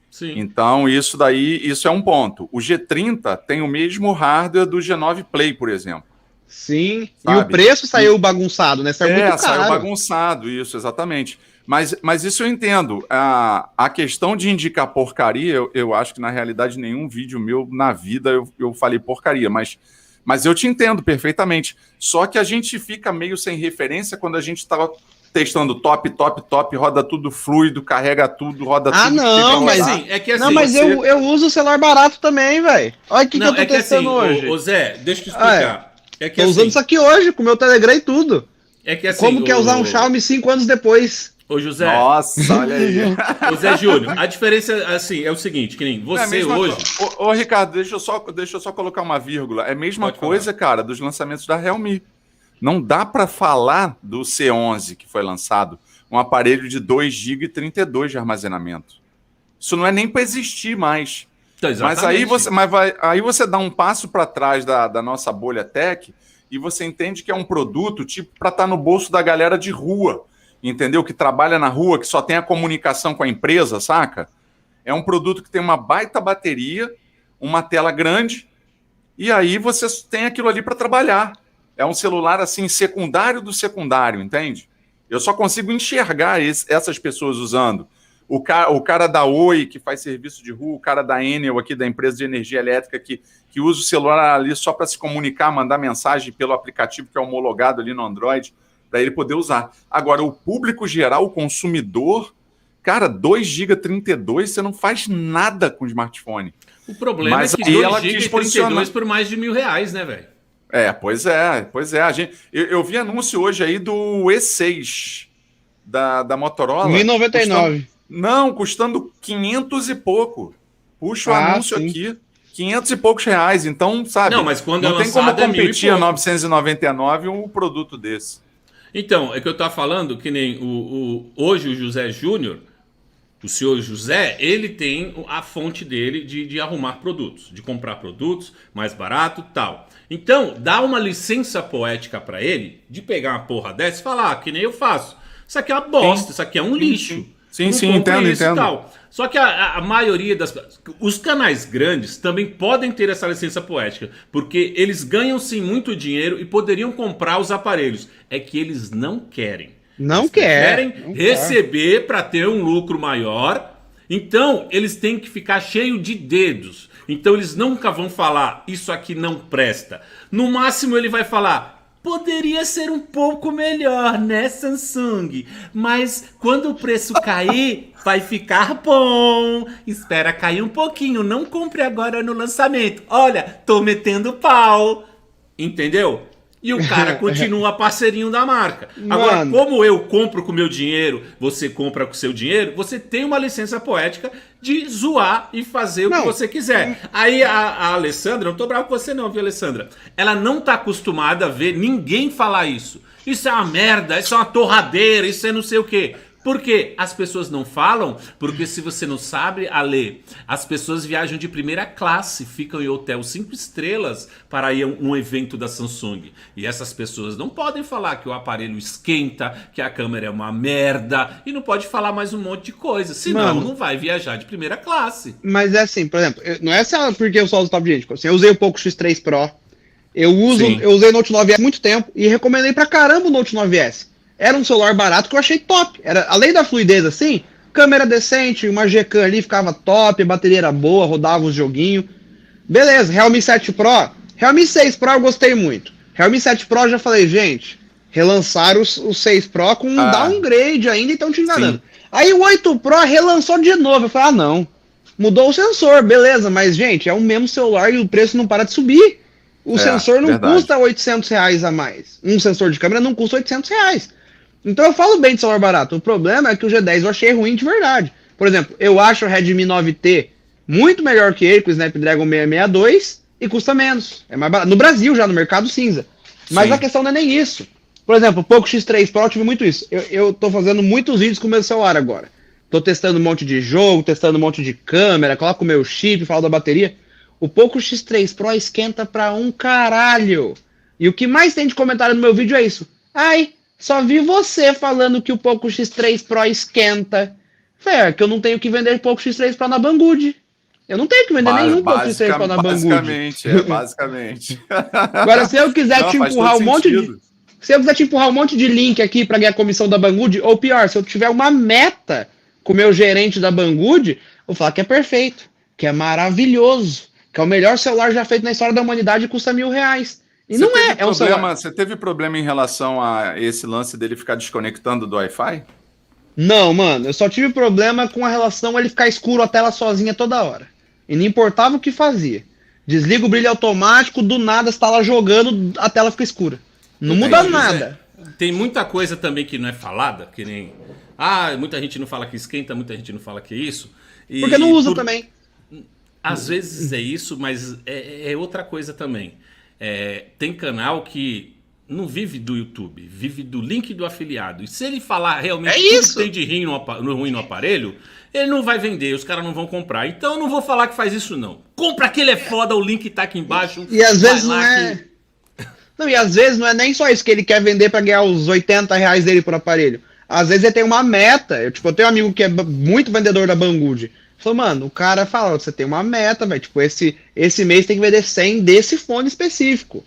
Sim. Então, isso é um ponto. O G30 tem o mesmo hardware do G9 Play, por exemplo. Sim, sabe? E o preço saiu bagunçado, né? Saiu muito caro. Saiu bagunçado, isso, exatamente. Mas isso eu entendo. A questão de indicar porcaria, eu acho que na realidade nenhum vídeo meu na vida eu falei porcaria, mas eu te entendo perfeitamente. Só que a gente fica meio sem referência quando a gente está testando top, roda tudo fluido, carrega tudo, roda Ah, tudo. não, mas assim, é que assim, não, mas eu uso o celular barato também, velho. Olha o que eu tô testando hoje. Ô Zé, deixa eu te explicar. É que Tô usando isso aqui hoje, com o meu Telegram e tudo. É que assim, Como que é usar um Xiaomi 5 anos depois? Ô José, Nossa, olha aí. ô Zé Júnior, a diferença assim, é o seguinte, que nem Não é a você mesma hoje... Ô, Ricardo, deixa eu só colocar uma vírgula. É a mesma Pode coisa, cara, dos lançamentos da Realme. Não dá para falar do C11 que foi lançado, um aparelho de 2 GB e 32 de armazenamento. Isso não é nem para existir mais. Então, Mas aí você dá um passo para trás da nossa bolha tech e você entende que é um produto tipo para estar no bolso da galera de rua, entendeu? Que trabalha na rua, que só tem a comunicação com a empresa, saca? É um produto que tem uma baita bateria, uma tela grande, e aí você tem aquilo ali para trabalhar. É um celular, assim, secundário do secundário, entende? Eu só consigo enxergar essas pessoas usando. O cara da Oi, que faz serviço de rua, o cara da Enel, aqui da empresa de energia elétrica, que usa o celular ali só para se comunicar, mandar mensagem pelo aplicativo que é homologado ali no Android, para ele poder usar. Agora, o público geral, o consumidor, cara, 2 GB 32, você não faz nada com o smartphone. O problema é que 2 GB e 32 por mais de R$1.000, né, velho? Pois é. Eu vi anúncio hoje aí do E6 da Motorola. 1.099. Custando 500 e pouco. Puxa o anúncio sim. aqui. 500 e poucos reais. Então, sabe, Não, mas quando não é tem como lançado é competir a 1.000 e pouco. 999 um produto desse. Então, é que eu tava falando que nem hoje o José Júnior, o senhor José, ele tem a fonte dele de arrumar produtos, de comprar produtos mais barato e tal. Então, dá uma licença poética pra ele de pegar uma porra dessa e falar, que nem eu faço. Isso aqui é uma bosta, isso aqui é um lixo. Sim, Não compre isso e entendo. tal. Só que a maioria os canais grandes também podem ter essa licença poética, porque eles ganham sim muito dinheiro e poderiam comprar os aparelhos. É que eles não querem. Eles querem receber para ter um lucro maior. Então, eles têm que ficar cheio de dedos. Então, eles nunca vão falar, isso aqui não presta. No máximo, ele vai falar, poderia ser um pouco melhor, né, Samsung? Mas quando o preço cair, vai ficar bom. Espera cair um pouquinho, não compre agora no lançamento. Olha, tô metendo pau. Entendeu? E o cara continua parceirinho da marca. Agora, como eu compro com o meu dinheiro, você compra com o seu dinheiro, você tem uma licença poética de zoar e fazer o que você quiser. Aí a Alessandra, não tô bravo com você não, viu, Alessandra? Ela não tá acostumada a ver ninguém falar isso. Isso é uma merda, isso é uma torradeira, isso é não sei o quê. Por quê? As pessoas não falam, porque se você não sabe, Ale, as pessoas viajam de primeira classe, ficam em hotel 5 estrelas para ir a um evento da Samsung. E essas pessoas não podem falar que o aparelho esquenta, que a câmera é uma merda, e não pode falar mais um monte de coisa, senão não vai viajar de primeira classe. Mas é assim, por exemplo, não é só porque eu só uso top gente, assim, eu usei o Poco X3 Pro, eu usei o Note 9S há muito tempo e recomendei pra caramba o Note 9S. Era um celular barato que eu achei top. Além da fluidez assim, câmera decente, uma Gcam ali ficava top, a bateria era boa, rodava os joguinhos. Beleza, Realme 7 Pro. Realme 6 Pro eu gostei muito. Realme 7 Pro eu já falei, gente, relançaram o 6 Pro com um downgrade ainda e estão te enganando. Aí o 8 Pro relançou de novo. Eu falei, não, mudou o sensor, beleza, mas gente, é o mesmo celular e o preço não para de subir. O sensor não custa R$800 a mais. Um sensor de câmera não custa R$800. Então eu falo bem de celular barato. O problema é que o G10 eu achei ruim de verdade. Por exemplo, eu acho o Redmi 9T muito melhor que ele, com o Snapdragon 662, e custa menos. É mais barato. No Brasil já, no mercado cinza. Mas a questão não é nem isso. Por exemplo, o Poco X3 Pro eu tive muito isso. Eu tô fazendo muitos vídeos com o meu celular agora. Tô testando um monte de jogo, testando um monte de câmera, coloco o meu chip, falo da bateria. O Poco X3 Pro esquenta pra um caralho. E o que mais tem de comentário no meu vídeo é isso. Ai, só vi você falando que o Poco X3 Pro esquenta. É que eu não tenho que vender Poco X3 Pro na Banggood. Eu não tenho que vender nenhum Poco X3 Pro na Banggood. Basicamente. Agora, se eu quiser te empurrar um monte de... Se eu quiser te empurrar um monte de link aqui pra ganhar comissão da Banggood, ou pior, se eu tiver uma meta com o meu gerente da Banggood, eu vou falar que é perfeito, que é maravilhoso, que é o melhor celular já feito na história da humanidade e custa R$1.000. E não é, é um celular. Você teve problema em relação a esse lance dele ficar desconectando do Wi-Fi? Não, mano, eu só tive problema com a relação ele ficar escuro a tela sozinha toda hora. E não importava o que fazia. Desliga o brilho automático, do nada você tá lá jogando, a tela fica escura. Não muda nada. Tem muita coisa também que não é falada, que nem... Ah, muita gente não fala que esquenta, muita gente não fala que é isso. Porque não usa também. Às vezes é isso, mas é outra coisa também. Tem canal que não vive do YouTube, vive do link do afiliado. E se ele falar realmente tudo que tem de ruim no aparelho, ele não vai vender, os caras não vão comprar. Então eu não vou falar que faz isso não. Compra aquele é foda, o link tá aqui embaixo. E às vezes não é... Não, e às vezes não é nem só isso que ele quer vender pra ganhar os R$ 80 dele por aparelho. Às vezes ele tem uma meta. Eu tenho um amigo que é muito vendedor da Banggood. Falou, mano, o cara fala, você tem uma meta, velho. Tipo, esse mês tem que vender 100 desse fone específico.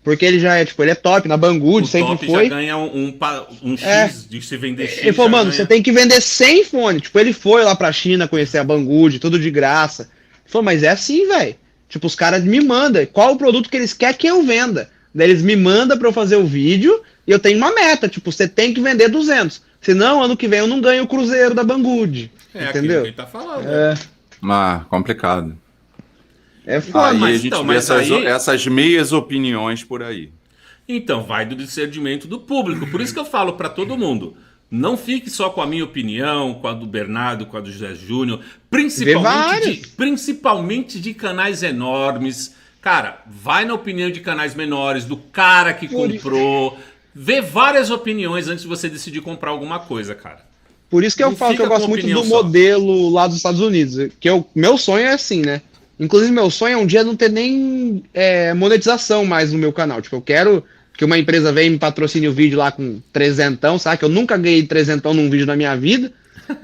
Porque ele já é, tipo, ele é top na Banggood, sempre top foi. Já ganha um X de se vender X. Ele falou, mano, você tem que vender 100 fones. Tipo, ele foi lá pra China conhecer a Banggood, tudo de graça. Ele falou, mas é assim, velho. Tipo, os caras me mandam qual o produto que eles querem que eu venda. Daí eles me mandam pra eu fazer o vídeo e eu tenho uma meta. Tipo, você tem que vender 200. Senão, ano que vem eu não ganho o cruzeiro da Banggood. Entendeu? Aquilo que ele tá falando. Complicado. É foda. Aí mas a gente então, vê mas essas meias opiniões por aí. Então, vai do discernimento do público. Por isso que eu falo pra todo mundo. Não fique só com a minha opinião, com a do Bernardo, com a do José Júnior. Principalmente de canais enormes. Cara, vai na opinião de canais menores, do cara que comprou. Vê várias opiniões antes de você decidir comprar alguma coisa, cara. Por isso que eu falo que eu gosto muito do modelo lá dos Estados Unidos. Meu sonho é assim, né? Inclusive, meu sonho é um dia não ter nem monetização mais no meu canal. Tipo, eu quero que uma empresa venha e me patrocine o vídeo lá com 300, sabe? Que eu nunca ganhei 300 num vídeo na minha vida.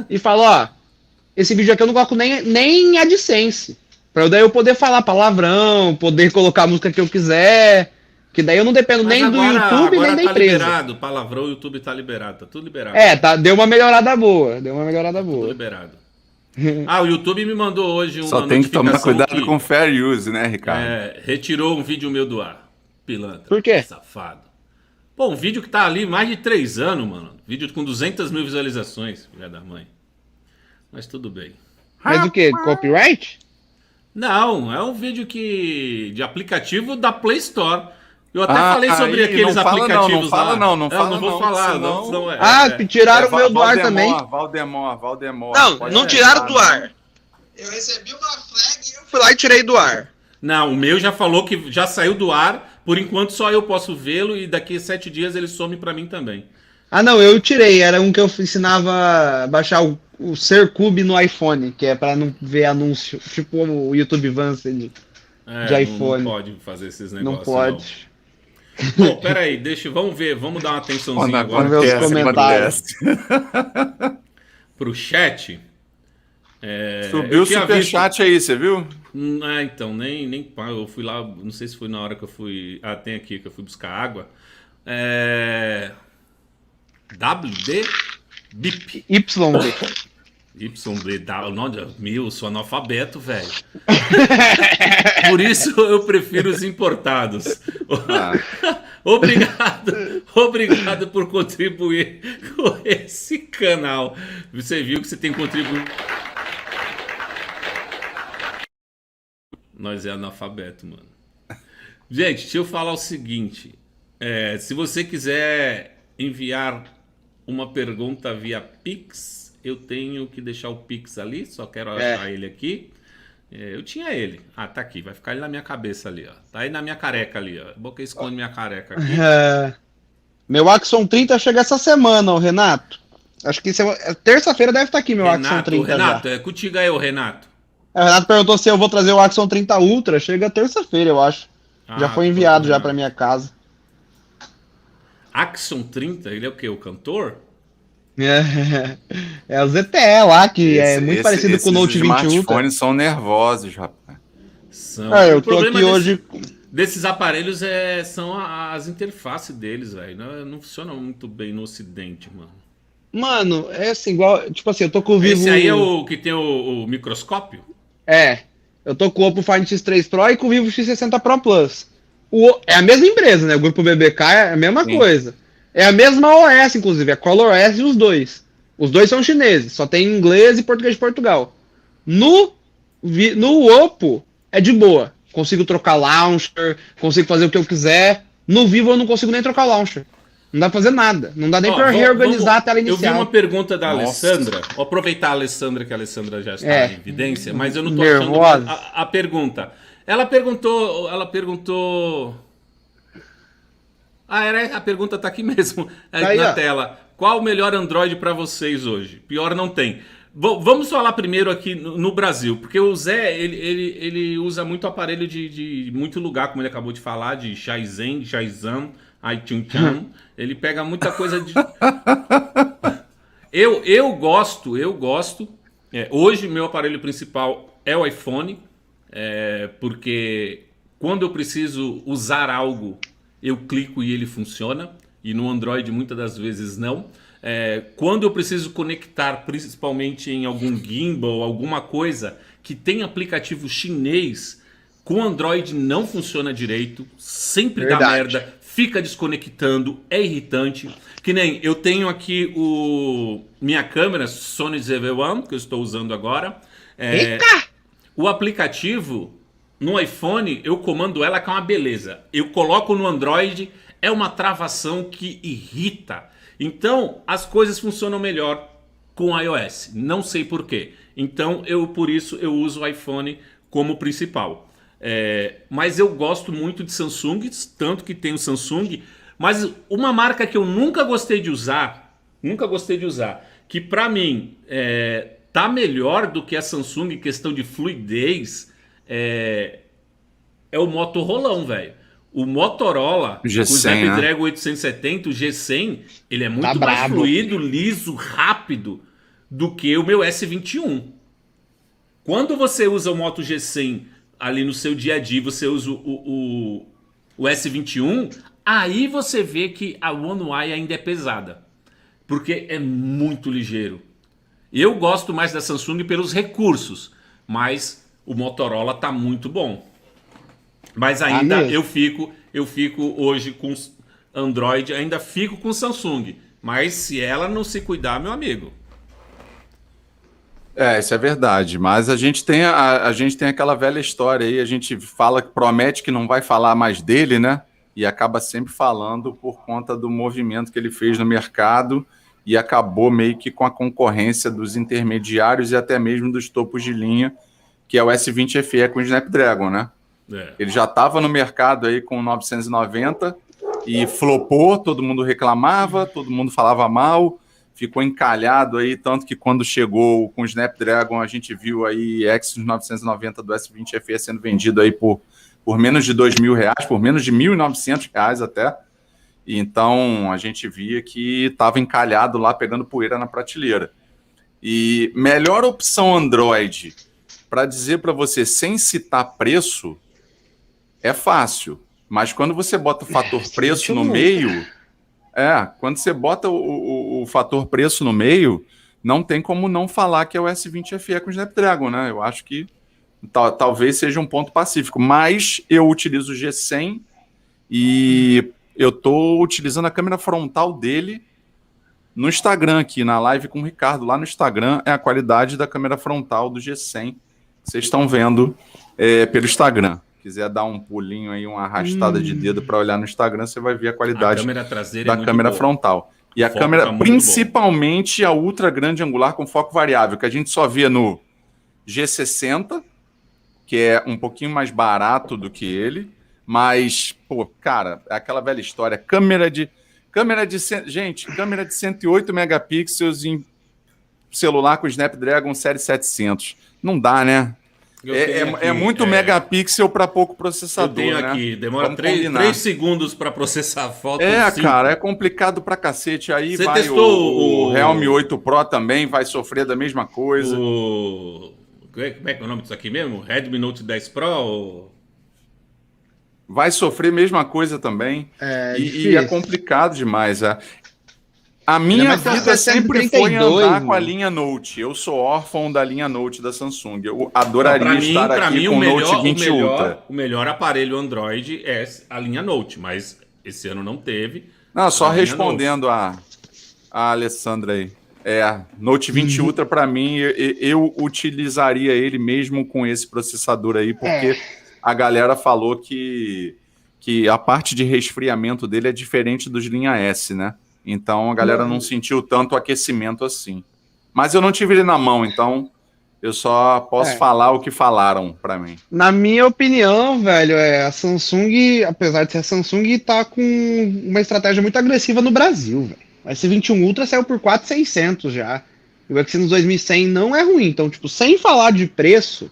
E falo, ó, esse vídeo aqui eu não coloco nem AdSense. Pra daí eu poder falar palavrão, poder colocar a música que eu quiser. Que daí eu não dependo nem do YouTube, nem da empresa. Liberado, palavrão, o YouTube tá liberado, tá tudo liberado. Deu uma melhorada boa, Tudo liberado. O YouTube me mandou hoje uma Só tem que tomar cuidado com fair use, né, Ricardo? Retirou um vídeo meu do ar. Pilantra. Por quê? Safado. Pô, um vídeo que tá ali mais de 3 anos, mano. Vídeo com 200 mil visualizações, filha da mãe. Mas tudo bem. Mas o quê? Copyright? Não, é um vídeo de aplicativo da Play Store. Eu até falei sobre aqueles aplicativos lá. Não vou falar. Senão... tiraram o meu do ar também. Valdemar. Não tiraram do ar. Eu recebi uma flag e eu fui lá e tirei do ar. Não, o meu já falou que já saiu do ar. Por enquanto só eu posso vê-lo e daqui a 7 dias ele some pra mim também. Não, eu tirei. Era um que eu ensinava a baixar o Sercube no iPhone, que é pra não ver anúncio. Tipo o YouTube Vanced de iPhone. Não pode fazer esses negócios. Não pode. Bom, peraí, vamos dar uma atençãozinha agora. Vamos ver os comentários. Pro chat. Subiu o superchat aí, você viu? Então, nem eu fui lá, não sei se foi na hora que eu fui... tem aqui, que eu fui buscar água. WD BIP. YD. Eu sou analfabeto, velho. Por isso eu prefiro os importados. Obrigado por contribuir com esse canal. Você viu que você tem contribuído. Nós é analfabeto, mano. Gente, deixa eu falar o seguinte. Se você quiser enviar uma pergunta via Pix, eu tenho que deixar o Pix ali, só quero achar ele aqui. Eu tinha ele. Tá aqui, vai ficar ele na minha cabeça ali, ó. Tá aí na minha careca ali, ó. Boca esconde minha careca aqui. Meu Axon 30 chega essa semana, ó, Renato. Acho que terça-feira deve estar aqui meu Axon 30 Renato, já. é contigo aí, o Renato. O Renato perguntou se eu vou trazer o Axon 30 Ultra. Chega terça-feira, eu acho. Já foi enviado já pra minha casa. Axon 30? Ele é o quê? O cantor? É o ZTE lá, que é muito parecido com o Note 20 Ultra. Os smartphones são nervosos, rapaz. Eu tô aqui hoje... Desses aparelhos são as interfaces deles, velho. Não funciona muito bem no ocidente, mano. Mano, é assim, igual... Tipo assim, eu tô com o Vivo... Esse aí é o que tem o microscópio? Eu tô com o Oppo Find X3 Pro e com o Vivo X60 Pro Plus. É a mesma empresa, né? O grupo BBK é a mesma coisa. É a mesma OS, inclusive, é ColorOS e os dois. Os dois são chineses, só tem inglês e português de Portugal. No Oppo é de boa. Consigo trocar launcher, consigo fazer o que eu quiser. No Vivo eu não consigo nem trocar launcher. Não dá pra fazer nada. Não dá nem pra reorganizar a tela inicial. Eu vi uma pergunta da Nossa. Alessandra. Vou aproveitar a Alessandra, que a Alessandra já está em evidência, mas eu não tô Nervosa. achando a pergunta. Ela perguntou. A pergunta tá aqui mesmo, Tá aí, na ó. tela. Qual o melhor Android para vocês hoje? Pior não tem. Vamos falar primeiro aqui no Brasil, porque o Zé, ele usa muito aparelho de muito lugar, como ele acabou de falar, de Shenzhen, iChun-chan. Ele pega muita coisa de... Eu gosto. Hoje, meu aparelho principal é o iPhone, porque quando eu preciso usar algo, eu clico e ele funciona, e no Android muitas das vezes não. Quando eu preciso conectar, principalmente em algum gimbal, alguma coisa que tem aplicativo chinês, com Android não funciona direito, sempre dá merda, fica desconectando, é irritante. Que nem eu tenho aqui minha câmera Sony ZV-1, que eu estou usando agora. O aplicativo no iPhone, eu comando ela que é uma beleza. Eu coloco no Android, é uma travação que irrita. Então, as coisas funcionam melhor com iOS. Não sei porquê. Então, por isso, eu uso o iPhone como principal. Mas eu gosto muito de Samsung, tanto que tenho Samsung. Mas uma marca que eu nunca gostei de usar, que pra mim tá melhor do que a Samsung em questão de fluidez, é o Motorolão, velho. O Motorola, G100, o Snapdragon 870, o G100, ele é muito mais fluido, liso, rápido do que o meu S21. Quando você usa o Moto G100 ali no seu dia a dia, você usa o S21, aí você vê que a One UI ainda é pesada, porque é muito ligeiro. Eu gosto mais da Samsung pelos recursos, mas o Motorola tá muito bom. Mas ainda eu fico hoje com Android, ainda fico com Samsung. Mas se ela não se cuidar, meu amigo. Isso é verdade. Mas a gente tem aquela velha história aí, a gente promete que não vai falar mais dele, né? E acaba sempre falando por conta do movimento que ele fez no mercado e acabou meio que com a concorrência dos intermediários e até mesmo dos topos de linha, que é o S20 FE com o Snapdragon, né? Ele já estava no mercado aí com o 990 e flopou, todo mundo reclamava, todo mundo falava mal, ficou encalhado aí, tanto que quando chegou com o Snapdragon a gente viu aí Exynos 990 do S20 FE sendo vendido aí por menos de R$2.000, por menos de R$1.900 até. E então a gente via que estava encalhado lá pegando poeira na prateleira. E melhor opção Android, para dizer para você sem citar preço, é fácil, mas quando você bota o fator preço no meio, quando você bota o fator preço no meio, não tem como não falar que é o S20 FE com Snapdragon, né? Eu acho que talvez seja um ponto pacífico, mas eu utilizo o G100 e eu estou utilizando a câmera frontal dele no Instagram aqui, na live com o Ricardo, lá no Instagram, é a qualidade da câmera frontal do G100, que vocês estão vendo pelo Instagram. Quiser dar um pulinho aí, uma arrastada de dedo para olhar no Instagram, você vai ver a qualidade da câmera frontal. E a câmera, principalmente a ultra grande angular com foco variável, que a gente só vê no G60, que é um pouquinho mais barato do que ele, mas, pô, cara, é aquela velha história, câmera de 108 megapixels em celular com Snapdragon série 700. Não dá, né? É muito megapixel para pouco processador. Eu tenho aqui, demora 3 segundos para processar a foto. Cara, é complicado pra cacete. Aí Você vai testou o Realme 8 Pro também, vai sofrer da mesma coisa. Como é que é o nome disso aqui mesmo? Redmi Note 10 Pro? Vai sofrer a mesma coisa também. E é complicado demais. A minha Mas tem vida sempre foi 732, andar com a mano. linha Note. Eu sou órfão da linha Note da Samsung. Eu adoraria Pra mim, estar pra aqui mim com o Note 20 Ultra. o melhor aparelho Android é a linha Note, mas esse ano não teve. Não, só A linha respondendo a Alessandra aí. Note 20 Uhum. Ultra, para mim, eu utilizaria ele mesmo com esse processador aí, porque a galera falou que a parte de resfriamento dele é diferente dos linha S, né? Então a galera não sentiu tanto aquecimento assim. Mas eu não tive ele na mão, então eu só posso falar o que falaram para mim. Na minha opinião, velho, a Samsung, apesar de ser a Samsung, tá com uma estratégia muito agressiva no Brasil, velho. O S21 Ultra saiu por 4.600 já. E o Exynos 2100 não é ruim. Então, tipo, sem falar de preço,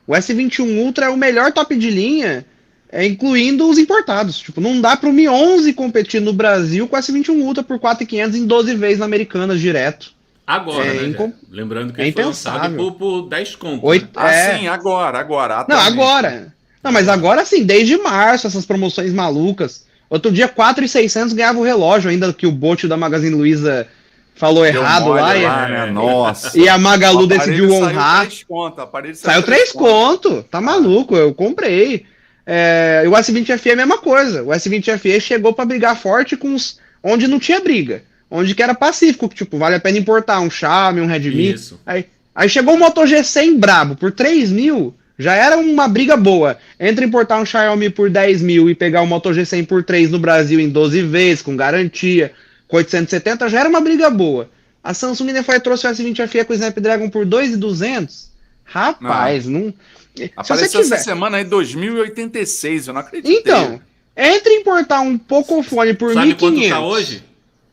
o S21 Ultra é o melhor top de linha, incluindo os importados. Tipo, não dá pro Mi 11 competir no Brasil com o S21 Ultra por 4.500 em 12 vezes na Americanas direto. Agora, É né? incom- Zé? Lembrando que é ele foi lançado impensável. por 10 conto. Oito- Né? Sim, agora. Não, atualmente. agora. Não, mas agora sim, desde março, essas promoções malucas. Outro dia, 4.600 ganhava o relógio, ainda que o bot da Magazine Luiza falou Deu errado mole lá. né? Nossa. E a Magalu O aparelho decidiu honrar. o aparelho Saiu 3 conto, tá maluco, eu comprei. E o S20 FE é a mesma coisa. O S20 FE chegou pra brigar forte com os onde não tinha briga. Onde que era pacífico, que, tipo, vale a pena importar um Xiaomi, um Redmi. Isso. Aí chegou o Moto G100 brabo, por 3 mil, já era uma briga boa. Entre importar um Xiaomi por 10 mil e pegar o Moto G100 por 3 no Brasil em 12 vezes, com garantia, com 870, já era uma briga boa. A Samsung ainda foi trouxe o S20 FE com o Snapdragon por 2.200. Rapaz, não... Se você Apareceu tiver... essa semana aí 2086, eu não acredito. Então, entre importar um Pocophone por Sabe 1.500... quanto tá hoje?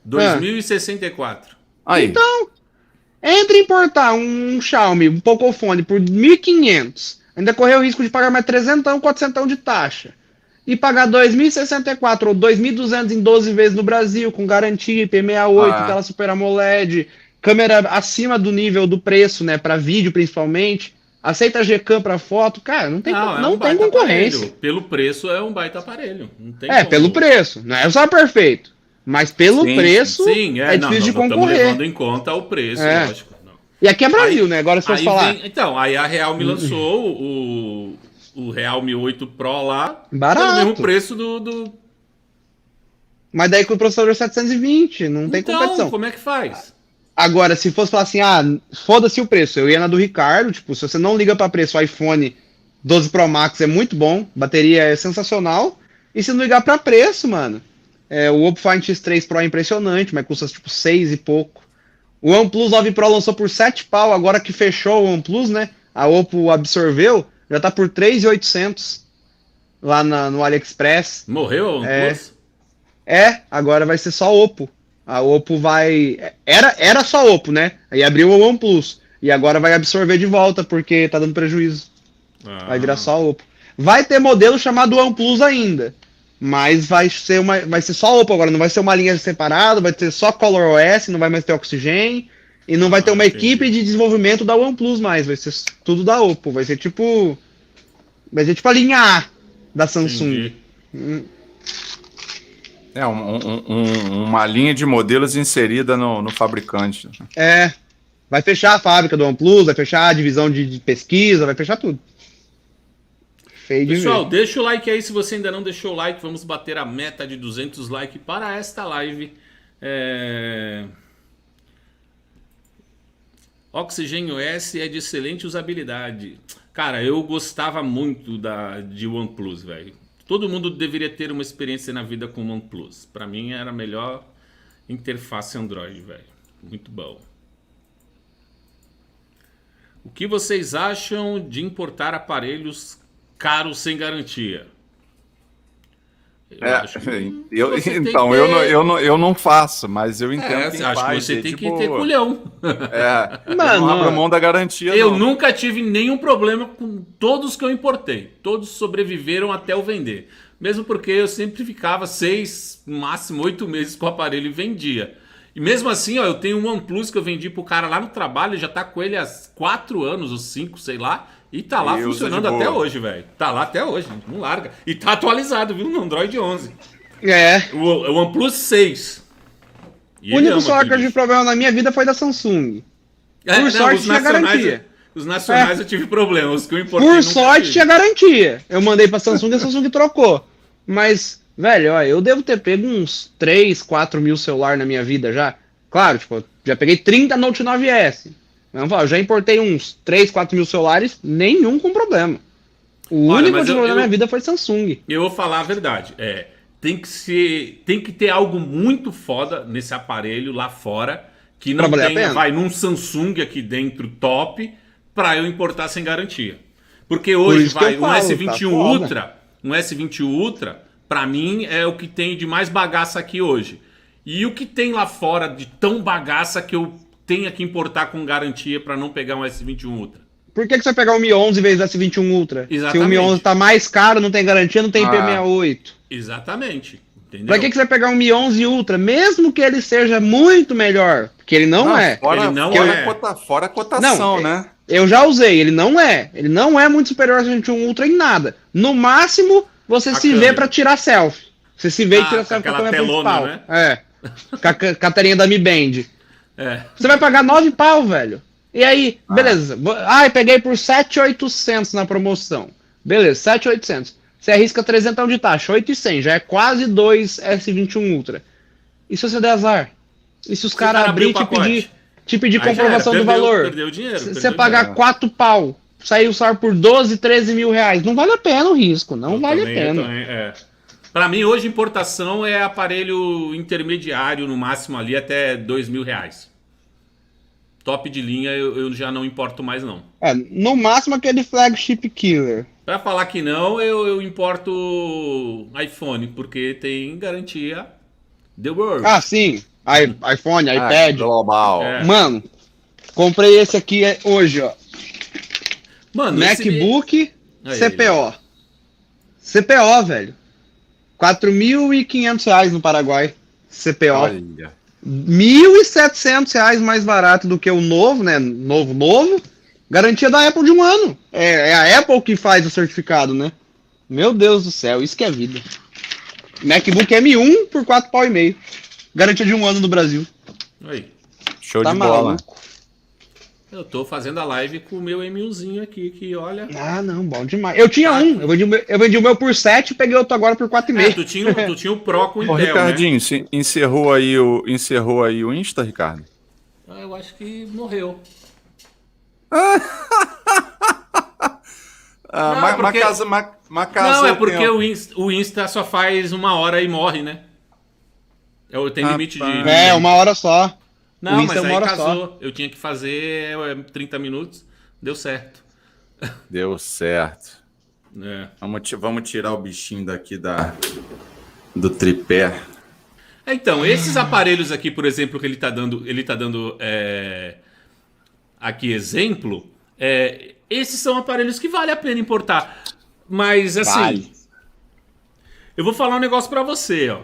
2064. Aí. Então, entre importar um Xiaomi, um Pocophone por 1.500, ainda correr o risco de pagar mais 300, 400 de taxa, e pagar 2.064 ou 2.200 em 12 vezes no Brasil, com garantia, IP68, tela Super AMOLED, câmera acima do nível do preço, né, para vídeo principalmente, aceita Gcam para foto, cara, não tem, não tem concorrência. Aparelho. Pelo preço é um baita aparelho. Não tem Pelo preço, não é só perfeito, mas pelo preço é difícil de concorrer. Estamos levando em conta o preço, lógico. Não. E aqui é Brasil, né? Agora se fosse falar. Aí a Realme lançou o Realme 8 Pro lá, Barato. pelo mesmo preço do... Mas daí com o processador 720, não tem Então, competição. como é que faz? Agora, se fosse falar assim, foda-se o preço, eu ia na do Ricardo, tipo, se você não liga pra preço, o iPhone 12 Pro Max é muito bom, bateria é sensacional, e se não ligar pra preço, mano, o Oppo Find X3 Pro é impressionante, mas custa tipo 6 e pouco. O OnePlus 9 Pro lançou por 7 pau, agora que fechou o OnePlus, né, a Oppo absorveu, já tá por 3.800 lá no AliExpress. Morreu o OnePlus? Agora vai ser só Oppo. A Oppo vai... Era só Oppo, né? Aí abriu o OnePlus. E agora vai absorver de volta, porque tá dando prejuízo. Vai virar só Oppo. Vai ter modelo chamado OnePlus ainda. Mas vai ser só Oppo agora. Não vai ser uma linha separada, vai ter só ColorOS, não vai mais ter Oxygen. E não vai ter uma equipe de desenvolvimento da OnePlus mais. Vai ser tudo da Oppo. Vai ser tipo a linha A da Samsung. Uma linha de modelos inserida no fabricante. Vai fechar a fábrica do OnePlus, vai fechar a divisão de pesquisa, vai fechar tudo. Feio de Pessoal, ver. deixa o like aí se você ainda não deixou o like. Vamos bater a meta de 200 likes para esta live. Oxygen OS é de excelente usabilidade. Cara, eu gostava muito de OnePlus, velho. Todo mundo deveria ter uma experiência na vida com o OnePlus. Pra mim era a melhor interface Android, velho. Muito bom. O que vocês acham de importar aparelhos caros sem garantia? Eu não faço, mas eu entendo quem acho faz. que você tem que ter culhão. Eu não abro mão da garantia, Eu não. nunca tive nenhum problema com todos que eu importei. Todos sobreviveram até eu vender. Mesmo porque eu sempre ficava 6, no máximo 8 meses com o aparelho e vendia. E mesmo assim, eu tenho um OnePlus que eu vendi pro cara lá no trabalho, já tá com ele há 4 anos ou 5, sei lá. E tá lá funcionando até hoje, velho. Tá lá até hoje, não larga. E tá atualizado, viu? No Android 11. O OnePlus 6. E O ele único ama celular que eu aquele tive problema na minha vida foi da Samsung. bicho. Por sorte, tinha garantia. Os nacionais eu tive problema, os que eu importei Por nunca sorte, tive. tinha garantia. Eu mandei pra Samsung e a Samsung trocou. Mas, velho, ó, eu devo ter pego uns 3, 4 mil celular na minha vida já. Claro, tipo, já peguei 30 Note 9S. Vamos falar, eu já importei uns 3, 4 mil celulares, nenhum com problema. O Olha, único mas que eu tive eu- na minha vida foi Samsung. Eu vou falar a verdade. Tem que ter algo muito foda nesse aparelho lá fora que não Pra valer a tenha, pena. vai num Samsung aqui dentro top pra eu importar sem garantia. Porque hoje isso que vai eu um falo, S21 tá foda. Ultra, um S21 Ultra, pra mim é o que tem de mais bagaça aqui hoje. E o que tem lá fora de tão bagaça que eu tenha que importar com garantia pra não pegar um S21 Ultra? Por que você vai pegar o Mi 11 em vez do S21 Ultra? Se o Exatamente. Mi 11 tá mais caro, não tem garantia, não tem Ah. IP68. Exatamente. Entendeu? Pra que você vai pegar um Mi 11 Ultra, mesmo que ele seja muito melhor? Porque ele não é. Fora, Ele não fora, é. fora a cotação, Não, né? Eu já usei, ele não é. Ele não é muito superior ao S21 Ultra em nada. No máximo, você A se câmera. vê pra tirar selfie. Você se vê e Ah, tira com selfie com a aquela câmera telona, principal. É. Com a telinha da Mi Band. É. Você vai pagar 9 pau, velho. E aí, beleza. Ai, peguei por 7.800 na promoção. Beleza, 7.800. Você arrisca 300 de taxa, 8.100. Já é quase 2 S21 Ultra. E se você der azar? E se os o caras cara abrir abrir o e pacote? te pedir Aí já comprovação era, do valor? Perdeu dinheiro. Se perdeu você pagar dinheiro. 4 pau, sair o salário por 12, 13 mil reais. Não vale a pena o risco. Não Eu vale também, a eu pena. também, é. Pra mim, hoje, importação é aparelho intermediário, no máximo ali, até R$ 2.000. Top de linha, eu já não importo mais, não. É, no máximo aquele flagship killer. Pra falar que não, eu importo iPhone, porque tem garantia The World. Ah, sim. iPhone, Ah, iPad. global. É. Mano, comprei esse aqui hoje, ó. Mano, esse- MacBook Aí, CPO. CPO, velho. R$ 4.500 no Paraguai. CPO. Olha. R$ 1.700 mais barato do que o novo, né? Novo. Garantia da Apple de 1 ano. É a Apple que faz o certificado, né? Meu Deus do céu, isso que é vida. MacBook M1 por 4 pau e meio. Garantia de 1 ano no Brasil. Aí. Show Tá de bola. maluco. Eu tô fazendo a live com o meu M1zinho aqui, que olha... Ah, não, bom demais. Eu tinha Tá. um, eu vendi o meu por 7 e peguei outro agora por 4,5. tu tinha o Pro com Ô, Intel, né? Ricardinho, encerrou aí o Insta, Ricardo? Ah, eu acho que morreu. Ah, Não, mas porque- casa Não, é o porque tempo. o Insta só faz 1 hora e morre, né? Tem limite de... Rapaz. 1 hora só. Não, o Insta mas é 1 aí hora casou. Eu tinha que fazer 30 minutos. Deu certo. Deu certo. É. Vamos tirar o bichinho daqui do tripé. Então, esses aparelhos aqui, por exemplo, que ele tá dando aqui exemplo, esses são aparelhos que vale a pena importar. Mas, assim, Vale. eu vou falar um negócio pra você, ó.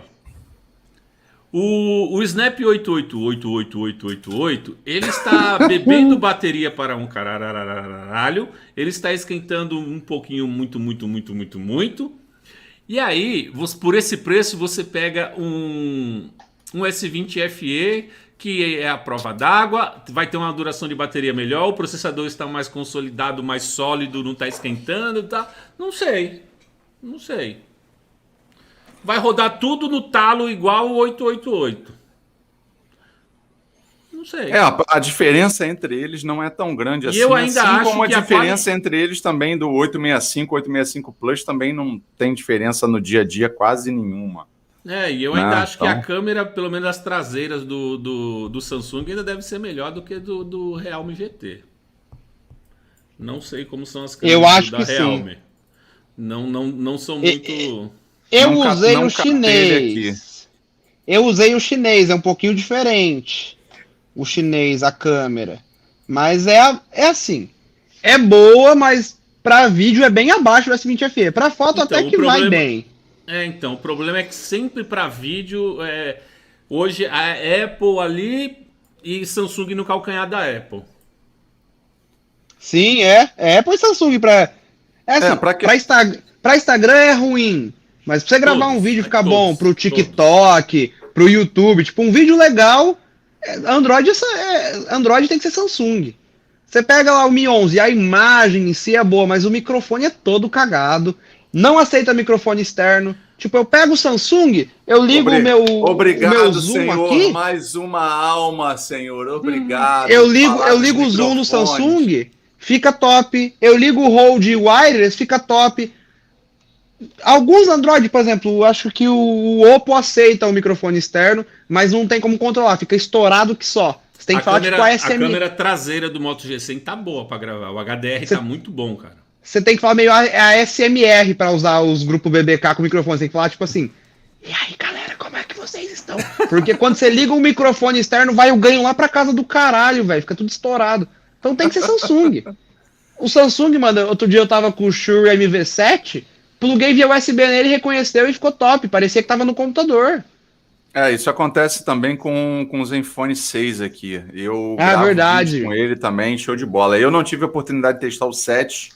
O Snap 8888888, ele está bebendo bateria para um caralho, ele está esquentando um pouquinho, muito. E aí, por esse preço, você pega um S20 FE, que é a prova d'água, vai ter uma duração de bateria melhor, o processador está mais consolidado, mais sólido, não está esquentando, tá? Não sei. Vai rodar tudo no talo igual o 888. Não sei. A diferença entre eles não é tão grande assim. eu ainda assim acho como a que a diferença entre eles também do 865 Plus também não tem diferença no dia a dia quase nenhuma. E eu ainda acho que a então. câmera, pelo menos as traseiras do Samsung, ainda deve ser melhor do que do Realme GT. Não sei como são as câmeras Eu acho da que sim. Realme. Não são muito... Eu Não usei não o captei ele chinês. Eu usei o chinês, é um pouquinho diferente. O chinês, a câmera. Mas é assim. É boa, mas pra vídeo é bem abaixo do S20 FE. Pra foto Então, até o que vai problema- bem. Então, o problema é que sempre para vídeo, hoje a Apple ali e Samsung no calcanhar da Apple. Sim, Apple e Samsung pra... assim, pra que- pra Instagram é ruim. Mas pra você gravar Todos, um vídeo e ficar todos, bom pro todos. TikTok, pro YouTube, tipo, um vídeo legal, Android tem que ser Samsung. Você pega lá o Mi 11, a imagem em si é boa, mas o microfone é todo cagado, não aceita microfone externo. Tipo, eu pego o Samsung, eu ligo o meu Zoom Senhor, aqui. mais uma alma, Senhor. Obrigado. Eu ligo o Zoom no Samsung, fica top. Eu ligo o Rode Wireless, fica top. Alguns Android, por exemplo, eu acho que o Oppo aceita o microfone externo, mas não tem como controlar, fica estourado que só. Você tem que falar tipo a câmera traseira do Moto G100 tá boa pra gravar. O HDR tá muito bom, cara. Você tem que falar meio ASMR pra usar os grupos BBK com microfone. Você tem que falar tipo assim: e aí, galera, como é que vocês estão? Porque quando você liga um microfone externo, vai o ganho lá pra casa do caralho, velho. Fica tudo estourado. Então tem que ser Samsung. O Samsung, mano, outro dia eu tava com o Shure MV7, pluguei via USB nele, reconheceu e ficou top. Parecia que tava no computador. Isso acontece também com o Zenfone 6 aqui. Eu verdade. Vídeo com ele também, show de bola. Eu não tive a oportunidade de testar o 7,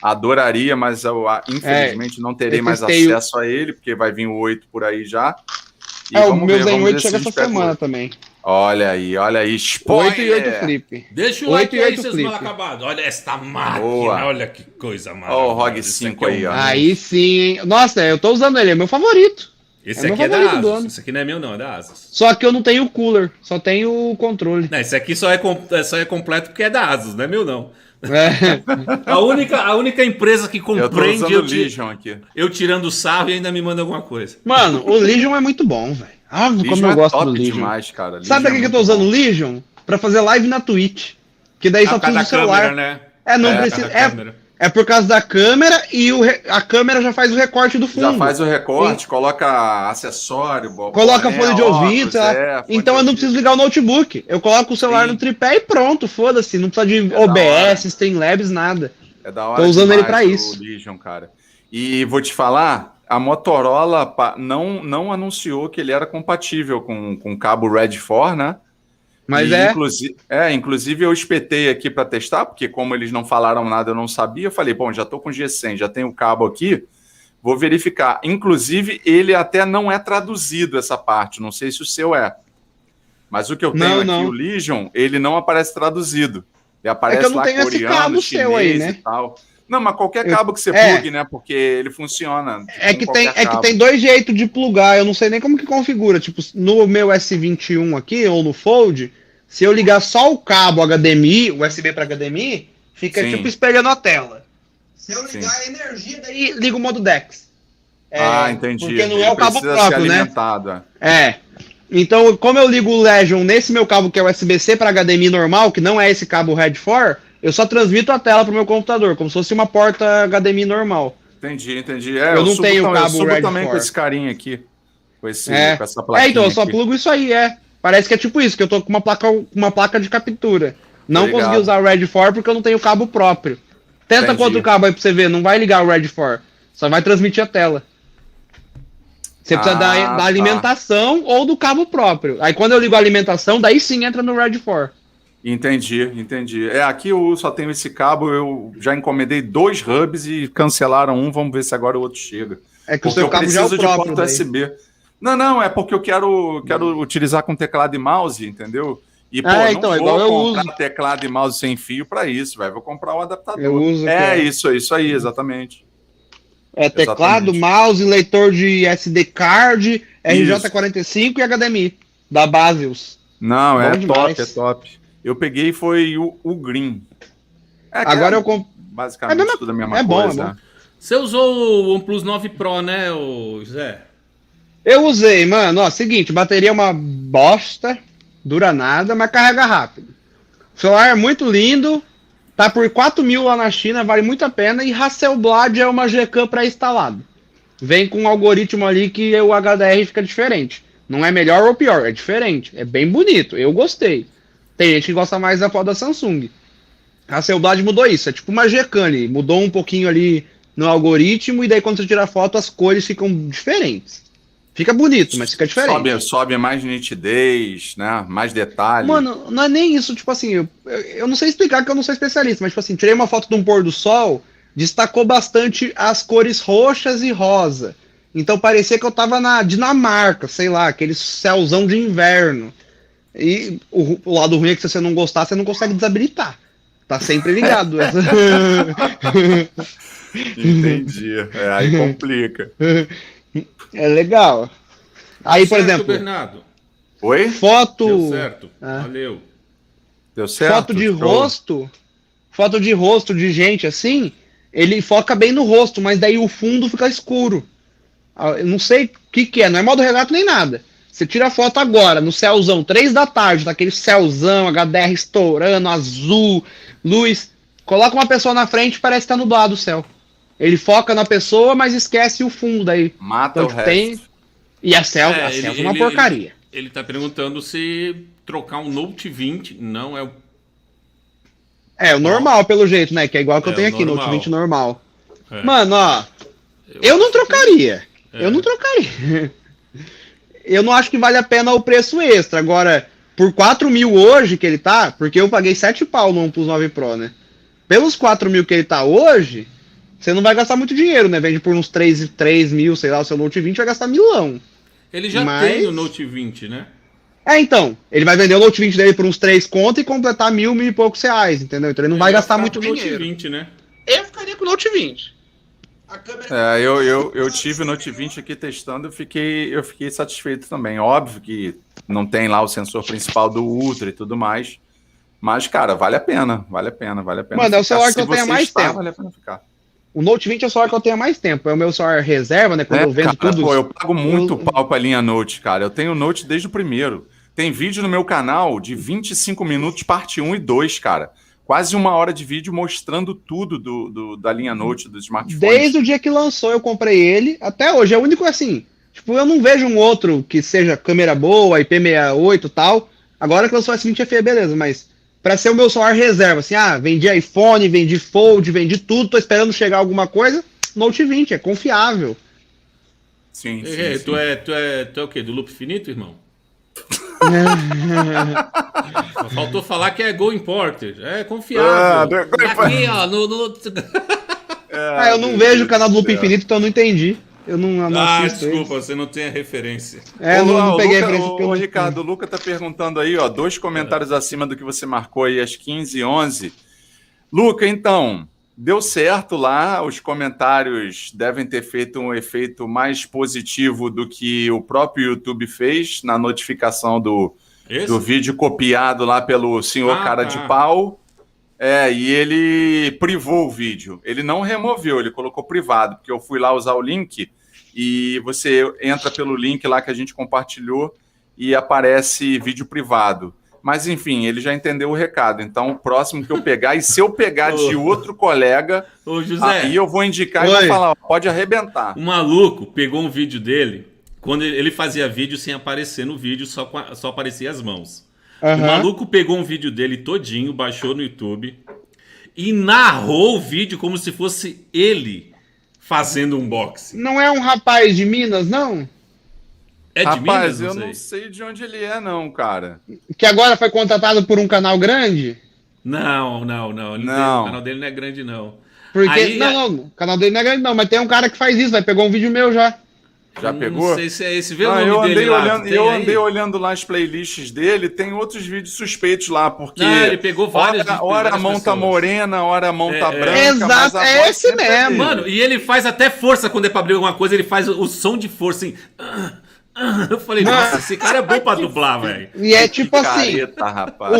adoraria, mas eu infelizmente não terei mais acesso a ele, porque vai vir o 8 por aí já. E o meu Zen 8 chega essa semana também. Olha aí, spoiler! 8 e 8 Flip. Deixa o like aí, seus mal acabados. Olha esta máquina, olha que coisa maravilhosa. Ó o ROG 5 aí, ó. Aí sim, hein? Nossa, eu tô usando ele, é meu favorito. Esse aqui é da Asus. Esse aqui não é meu, não, é da Asus. Só que eu não tenho o cooler, só tenho o controle. Não, esse aqui só é completo porque é da Asus, não é meu, não. É. A única empresa que compreende eu tô usando o Legion aqui. Eu tirando sarro e ainda me manda alguma coisa. Mano, o Legion é muito bom, velho. Como eu gosto do Legion. Demais, cara. Sabe pra que eu tô usando o Legion? Pra fazer live na Twitch. Que daí só tudo no celular. Câmera, né? Não precisa. É por causa da câmera e a câmera já faz o recorte do fundo. Já faz o recorte, coloca acessório, coloca fone de ouvido, então eu não preciso ligar o notebook. Eu coloco o celular no tripé e pronto, foda-se. Não precisa de OBS, Streamlabs, nada. É da hora. Tô usando ele pra isso. Legion, cara. E vou te falar, a Motorola não anunciou que ele era compatível com o cabo Red 4, né? Mas inclusive eu espetei aqui para testar, porque como eles não falaram nada, eu não sabia. Eu falei, bom, já tô com G100, já tenho o cabo aqui, vou verificar. Inclusive, ele até não é traduzido essa parte, não sei se o seu é. Mas o que eu tenho aqui, o Legion, ele não aparece traduzido. Ele aparece eu não tenho coreano, esse cabo chinês seu aí, né? E tal. Não, mas qualquer cabo que você plugue, né? Porque ele funciona. Tipo, que tem dois jeitos de plugar, eu não sei nem como que configura. Tipo, no meu S21 aqui, ou no Fold, se eu ligar só o cabo HDMI, USB para HDMI, fica tipo espelhando a tela. Se eu ligar a energia, daí liga o modo DeX. Entendi. Porque não é o cabo próprio, né? É. Então, como eu ligo o Legion nesse meu cabo que é USB-C para HDMI normal, que não é esse cabo Red 4, eu só transmito a tela pro meu computador, como se fosse uma porta HDMI normal. Entendi. Eu não tenho o cabo Red 4. Também com esse carinha aqui. Com essa plaquinha então eu só plugo isso aí, Parece que é tipo isso, que eu tô com uma placa de captura. Não consegui usar o Red 4 porque eu não tenho cabo próprio. Tenta com outro cabo aí pra você ver, não vai ligar o Red 4. Só vai transmitir a tela. Você precisa da alimentação ou do cabo próprio. Aí quando eu ligo a alimentação, daí sim entra no Red 4. Entendi. Aqui eu só tenho esse cabo, eu já encomendei 2 hubs e cancelaram um, vamos ver se agora o outro chega. É que o seu cabo já é o próprio. De porta USB. Não, é porque eu quero utilizar com teclado e mouse, entendeu? E, pô, não vou comprar teclado e mouse sem fio para isso, velho. Vou comprar um adaptador. Eu uso. Isso aí, exatamente. Teclado, mouse, leitor de SD card, RJ45 e HDMI, da Basils. Não, é top. Eu peguei foi o Green. Agora eu compro. Basicamente tudo a mesma coisa. É bom. Você usou o OnePlus 9 Pro, né, José? Eu usei, mano. Ó, seguinte, bateria é uma bosta, dura nada, mas carrega rápido. O celular é muito lindo, tá por 4 mil lá na China, vale muito a pena. E Hasselblad é uma Gcam pré-instalado. Vem com um algoritmo ali que o HDR fica diferente. Não é melhor ou pior, é diferente. É bem bonito, eu gostei. Tem gente que gosta mais da foto da Samsung. A Hasselblad mudou isso, é tipo uma Gcam ali. Mudou um pouquinho ali no algoritmo e daí quando você tira a foto as cores ficam diferentes. Fica bonito, mas fica diferente. Sobe mais nitidez, né? Mais detalhe. Mano, não é nem isso, tipo assim, eu não sei explicar que eu não sou especialista, mas tipo assim, tirei uma foto de um pôr do sol, destacou bastante as cores roxas e rosa. Então parecia que eu tava na Dinamarca, sei lá, aquele céuzão de inverno. E o lado ruim é que se você não gostar, você não consegue desabilitar. Tá sempre ligado. Entendi. Aí complica. É legal. Aí, por Certo, exemplo, Bernardo. Oi? foto. Deu certo. Ah. Valeu. Deu certo? Foto de rosto de gente assim, ele foca bem no rosto, mas daí o fundo fica escuro. Eu não sei o que é, não é modo retrato nem nada. Você tira a foto agora, no céuzão, 3 da tarde, daquele céuzão, HDR estourando, azul, luz. Coloca uma pessoa na frente, parece que tá nublado o céu. Ele foca na pessoa, mas esquece o fundo daí. Mata Então, o tipo, resto. E a selfie é uma porcaria. Ele tá perguntando se trocar um Note 20 não é o... É, o normal, pelo jeito, né? Que é igual que eu tenho aqui, normal. Note 20 normal. É. Mano, ó, eu não trocaria. Eu não trocaria. Eu não acho que vale a pena o preço extra. Agora, por 4 mil hoje que ele tá, porque eu paguei 7 pau no OnePlus 9 Pro, né? Pelos 4 mil que ele tá hoje, você não vai gastar muito dinheiro, né? Vende por uns 3 mil, sei lá, o seu Note 20 vai gastar milão. Ele já Mas- tem o Note 20, né? Então, ele vai vender o Note 20 dele por uns 3 conto e completar mil e poucos reais, entendeu? Então ele não vai Ele gastar ficar muito com o Note dinheiro. 20, né? Eu ficaria com o Note 20. A câmera... Eu tive o Note 20 aqui testando, eu fiquei satisfeito também. Óbvio que não tem lá o sensor principal do Ultra e tudo mais. Mas, cara, vale a pena. Mano, é o ficar. celular que Se eu tenho há você mais está, tempo. Vale a pena ficar. O Note 20 é o celular que eu tenho há mais tempo. É o meu celular reserva, né? Quando eu vendo cara, tudo. pô, eu pago muito eu- pau pra linha Note, cara. Eu tenho Note desde o primeiro. Tem vídeo no meu canal de 25 minutos, parte 1 e 2, cara. Quase 1 hora de vídeo mostrando tudo da linha Note, dos smartphones. Desde o dia que lançou, eu comprei ele. Até hoje. É o único assim. Tipo, eu não vejo um outro que seja câmera boa, IP68 e tal. Agora que lançou o S20 FE, beleza, mas pra ser o meu celular reserva, assim, vendi iPhone, vendi Fold, vendi tudo, tô esperando chegar alguma coisa. Note 20, é confiável. Sim, sim, É, sim. tu é o quê? Do loop finito, irmão? Faltou falar que é Go Importer. É confiável. Go Importer. Aqui, ó, Eu não vejo o canal do Loop Infinito, então eu não entendi. Eu não assisto desculpa, eles. você não tem a referência. Não peguei a Luca, referência porque eu não... Ricardo, o Luca tá perguntando aí, ó, 2 comentários acima do que você marcou aí, às 15h11. Luca, então, deu certo lá, os comentários devem ter feito um efeito mais positivo do que o próprio YouTube fez na notificação do vídeo copiado lá pelo senhor cara de pau. E ele privou o vídeo. Ele não removeu, ele colocou privado, porque eu fui lá usar o link e você entra pelo link lá que a gente compartilhou e aparece vídeo privado. Mas, enfim, ele já entendeu o recado. Então, o próximo que eu pegar, e se eu pegar de outro colega, Ô, José, aí eu vou indicar e vou falar, ó, pode arrebentar. o maluco pegou um vídeo dele, quando ele fazia vídeo sem aparecer no vídeo, só aparecia as mãos. O maluco pegou um vídeo dele todinho, baixou no YouTube e narrou o vídeo como se fosse ele fazendo unboxing. Não é um rapaz de Minas, não? É de Rapaz, Minas? eu Não não sei. sei de onde ele é, não, cara. Que agora foi contratado por um canal grande? Não. Não. O canal dele não é grande, não. Porque. Aí- não, o canal dele não é grande, não, mas tem um cara que faz isso, vai pegar um vídeo meu já. Já Não pegou? sei se é esse. Vê o Ah, nome eu dele andei lá. olhando, Tem eu aí? andei olhando lá as playlists dele, tem outros vídeos suspeitos lá, porque Não, ele pegou várias hora a mão tá pessoas. morena, hora a mão tá branca, Exato, mas a é voz esse sempre mesmo. dele. Mano, e ele faz até força quando é pra abrir alguma coisa, ele faz o som de força assim. Eu falei, nossa, esse cara é bom pra dublar, velho. E é tipo assim. Careta, rapaz.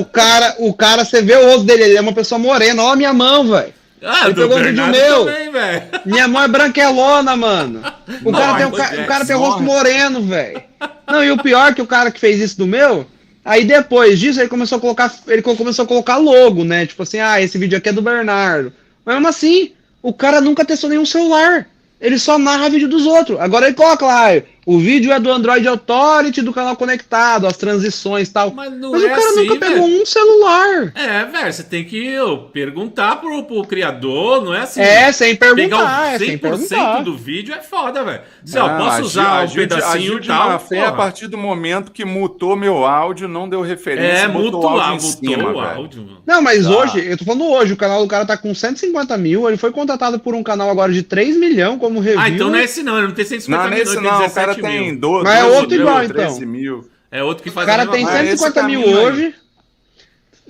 O cara, você vê o rosto dele, ele é uma pessoa morena. Ó, a minha mão, velho. Ah, Ele do pegou um vídeo Bernardo meu. também, velho. Minha mão é branquelona, mano. O cara tem o rosto moreno, velho. Não, e o pior é que o cara que fez isso do meu, aí depois disso ele começou a colocar logo, né? Tipo assim, esse vídeo aqui é do Bernardo. Mas mesmo assim, o cara nunca testou nenhum celular. Ele só narra vídeo dos outros. Agora ele coloca lá, O vídeo é do Android Authority, do canal conectado, as transições e tal. Mas não Mas é o cara assim, nunca pegou velho. um celular. É, velho, você tem que perguntar pro criador, não é assim. É, sem Pegar perguntar, o é sem 100% perguntar. do vídeo é foda, velho. Dizer, ó, Não, posso usar um pedacinho agiu e de tal. má fé a porra. partir do momento que mutou meu áudio, não deu referência, É, botou o áudio em mutou cima, o velho. áudio, mano. Não, mas Tá. hoje, eu tô falando hoje, o canal do cara tá com 150 mil, ele foi contratado por um canal agora de 3 milhões como review. Ah, então não é esse não, ele não tem 150 Não, mil, nesse ele não, tem o cara 17 tem mil. 12 Mas é outro mil, igual, 13 então. mil. É outro que O faz cara a mesma tem Mas coisa. esse 150 mil caminho aí. hoje,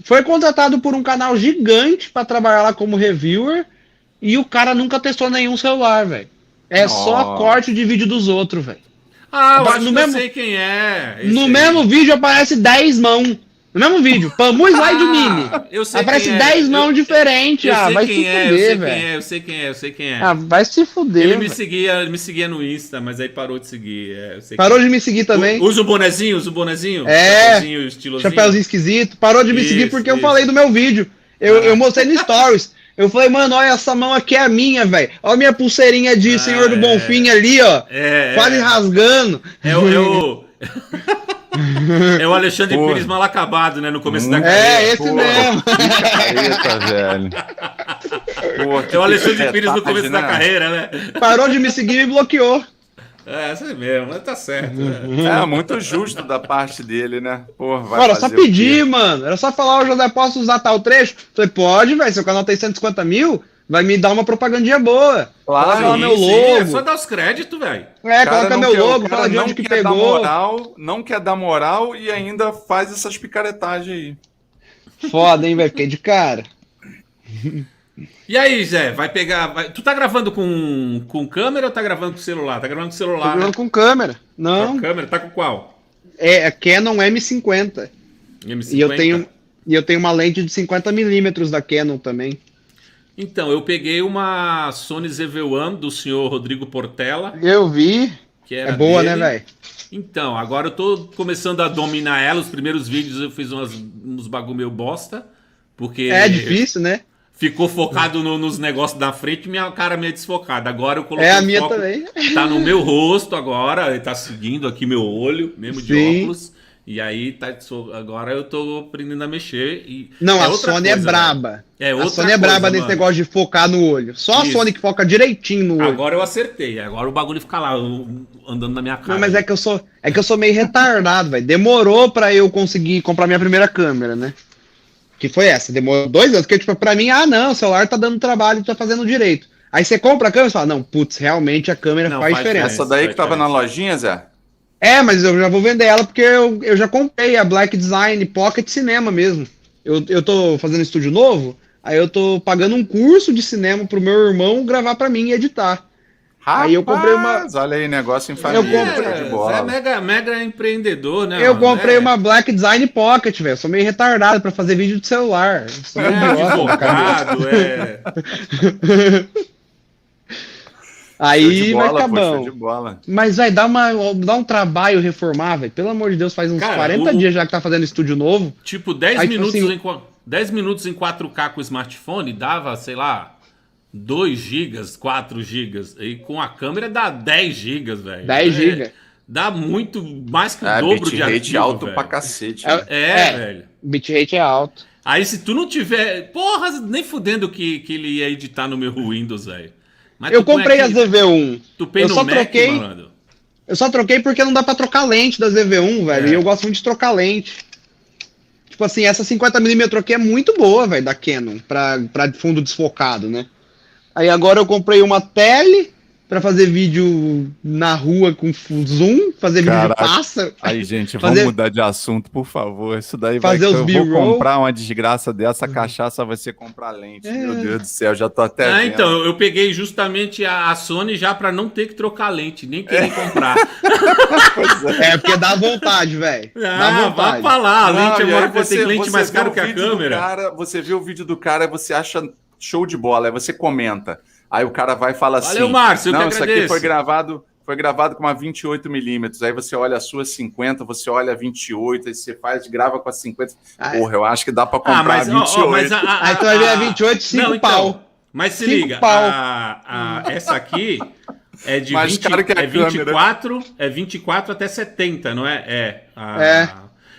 foi contratado por um canal gigante pra trabalhar lá como reviewer, e o cara nunca testou nenhum celular, velho. É só Nossa. corte de vídeo dos outros, velho. Ah, eu No acho que eu mesmo- sei quem é. esse No aí. mesmo vídeo aparece 10 mãos. No mesmo vídeo, Pamu Slide Mini. Eu sei Aparece quem é. 10 mãos diferentes. Eu Ah, sei vai se quem é, eu fuder, sei velho. quem é, eu sei quem é, eu sei quem é. Ah, vai se fuder. Ele me velho. seguia no Insta, mas aí parou de seguir. É, eu sei Parou quem é. de me seguir também. Usa o bonezinho, usa o bonezinho. É. Chapeuzinho, estilosinho. Chapeuzinho esquisito. Parou de me seguir Isso, porque eu isso. falei do meu vídeo. Eu mostrei no Stories. Eu falei, mano, olha, essa mão aqui é a minha, velho. Olha a minha pulseirinha de Senhor do Bonfim ali, ó. Quase rasgando. É o é o Alexandre Porra. Pires mal acabado, né? No começo da É, carreira. esse mesmo. Picareta, velho. Pô, que É o Alexandre Pires no picaretagem, começo da né? carreira, né? Parou de me seguir e me bloqueou. É, isso aí mesmo, mas tá certo. Né? É muito justo da parte dele, né? Porra, vai Era só fazer o quê? pedir, mano. Era só falar, ô José, posso usar tal trecho? Falei, pode, velho. Seu canal tem 150 mil, vai me dar uma propagandinha boa. Claro, Coloca lá Sim, meu sim, logo. é só dar os créditos, velho. É, O cara coloca não meu quer- o logo, cara fala de não onde que quer dar pegou. moral, não quer dar moral e ainda faz essas picaretagens aí. Foda, hein, velho? Fiquei de cara. E aí, Zé, vai pegar. Tu tá gravando com câmera ou tá gravando com celular? Tá gravando com Tô celular, né? gravando com câmera. Tá Não, com câmera? Tá com qual? é Canon M50. M50? E eu tenho uma lente de 50 milímetros da Canon também. Então, eu peguei uma Sony ZV-1 do senhor Rodrigo Portela, Eu vi. que era É boa, dele. né, velho? Então, agora eu tô começando a dominar ela. Os primeiros vídeos eu fiz uns bagulho meio bosta, porque É difícil, né? ficou focado nos negócios da frente e minha cara meio desfocada. Agora eu coloquei É a o minha foco, também. tá no meu rosto agora, ele tá seguindo aqui meu olho, mesmo de Sim. óculos. E aí, agora eu tô aprendendo a mexer. E Não, a outra Sony é coisa, braba. velho. É A outra Sony é braba coisa, nesse mano. negócio de focar no olho. Só a Isso. Sony que foca direitinho no olho. Agora eu acertei. Agora o bagulho fica lá, andando na minha cara. Não, mas é que eu sou meio retardado, velho. Demorou pra eu conseguir comprar minha primeira câmera, né? Que foi essa, demorou 2 anos, porque, tipo, pra mim, não, o celular tá dando trabalho, tá fazendo direito. Aí você compra a câmera e fala, não, putz, realmente a câmera Não, faz faz diferença. diferença. Essa daí faz que tava na diferença. lojinha, Zé? É, mas eu já vou vender ela porque eu já comprei a Black Design Pocket Cinema mesmo. Eu tô fazendo estúdio novo, aí eu tô pagando um curso de cinema pro meu irmão gravar pra mim e editar. Aí eu comprei uma- Rapaz, olha aí, negócio em família. comprei- show de Zé bola. é mega empreendedor, né? Eu mano? comprei É- uma Black Design Pocket, velho. Sou meio retardado pra fazer vídeo de celular. Eu sou É idiota, cara. advogado, é. Aí Show de vai bola, ficar pô, show bom. de bola. Mas vai dar um trabalho reformar, velho. Pelo amor de Deus, faz uns Cara, 40 dias já que tá fazendo estúdio novo. Tipo, 10 Aí, tipo minutos, assim- 10 minutos em 4K com o smartphone dava, sei lá, 2 gigas, 4 gigas. E com a câmera dá 10 gigas, velho. 10 É, gigas. Dá muito, mais que o É, dobro de bitrate arquivo, alto velho. pra cacete. É, né? É, velho. Bitrate é alto. Aí se tu não tiver... Porra, nem fudendo que ele ia editar no meu Windows, velho. Mas Eu tu põe comprei a aqui- ZV-1. Tu põe eu no só Mac, troquei- malandro. Eu só troquei porque não dá pra trocar lente da ZV-1, velho. É. E eu gosto muito de trocar lente. Tipo assim, essa 50mm aqui é muito boa, velho, da Canon, pra fundo desfocado, né? Aí agora eu comprei uma tele pra fazer vídeo na rua com zoom, fazer vídeo de Caraca. pássaro. Aí, gente, Fazer- vamos mudar de assunto, por favor. Isso daí vai Fazer que os eu vou B-roll. comprar uma desgraça dessa, a cachaça vai ser comprar lente. Meu Deus do céu, já tô até vendo. Então, eu peguei justamente a Sony já pra não ter que trocar lente, nem querer comprar. É, porque dá vontade, velho. Dá Ah, vai vontade. pra lá, a Não, lente e aí agora vai ter lente você mais vê caro o que a vídeo do câmera. cara, você vê o vídeo do cara e você acha show de bola, aí você comenta. Aí o cara vai e fala Valeu, assim: Márcio, eu não, que isso aqui agradeço." foi gravado com uma 28mm. Aí você olha a sua 50, você olha a 28, aí você grava com a 50. Ah, Porra, eu acho que dá pra comprar Ah, mas, a 28. mas Aí tu vai ver a 28, 5 Não, pau. então, mas se 5 liga, pau. essa aqui, É de Mais 20, caro que a é câmera. 24 até 70, não é? É.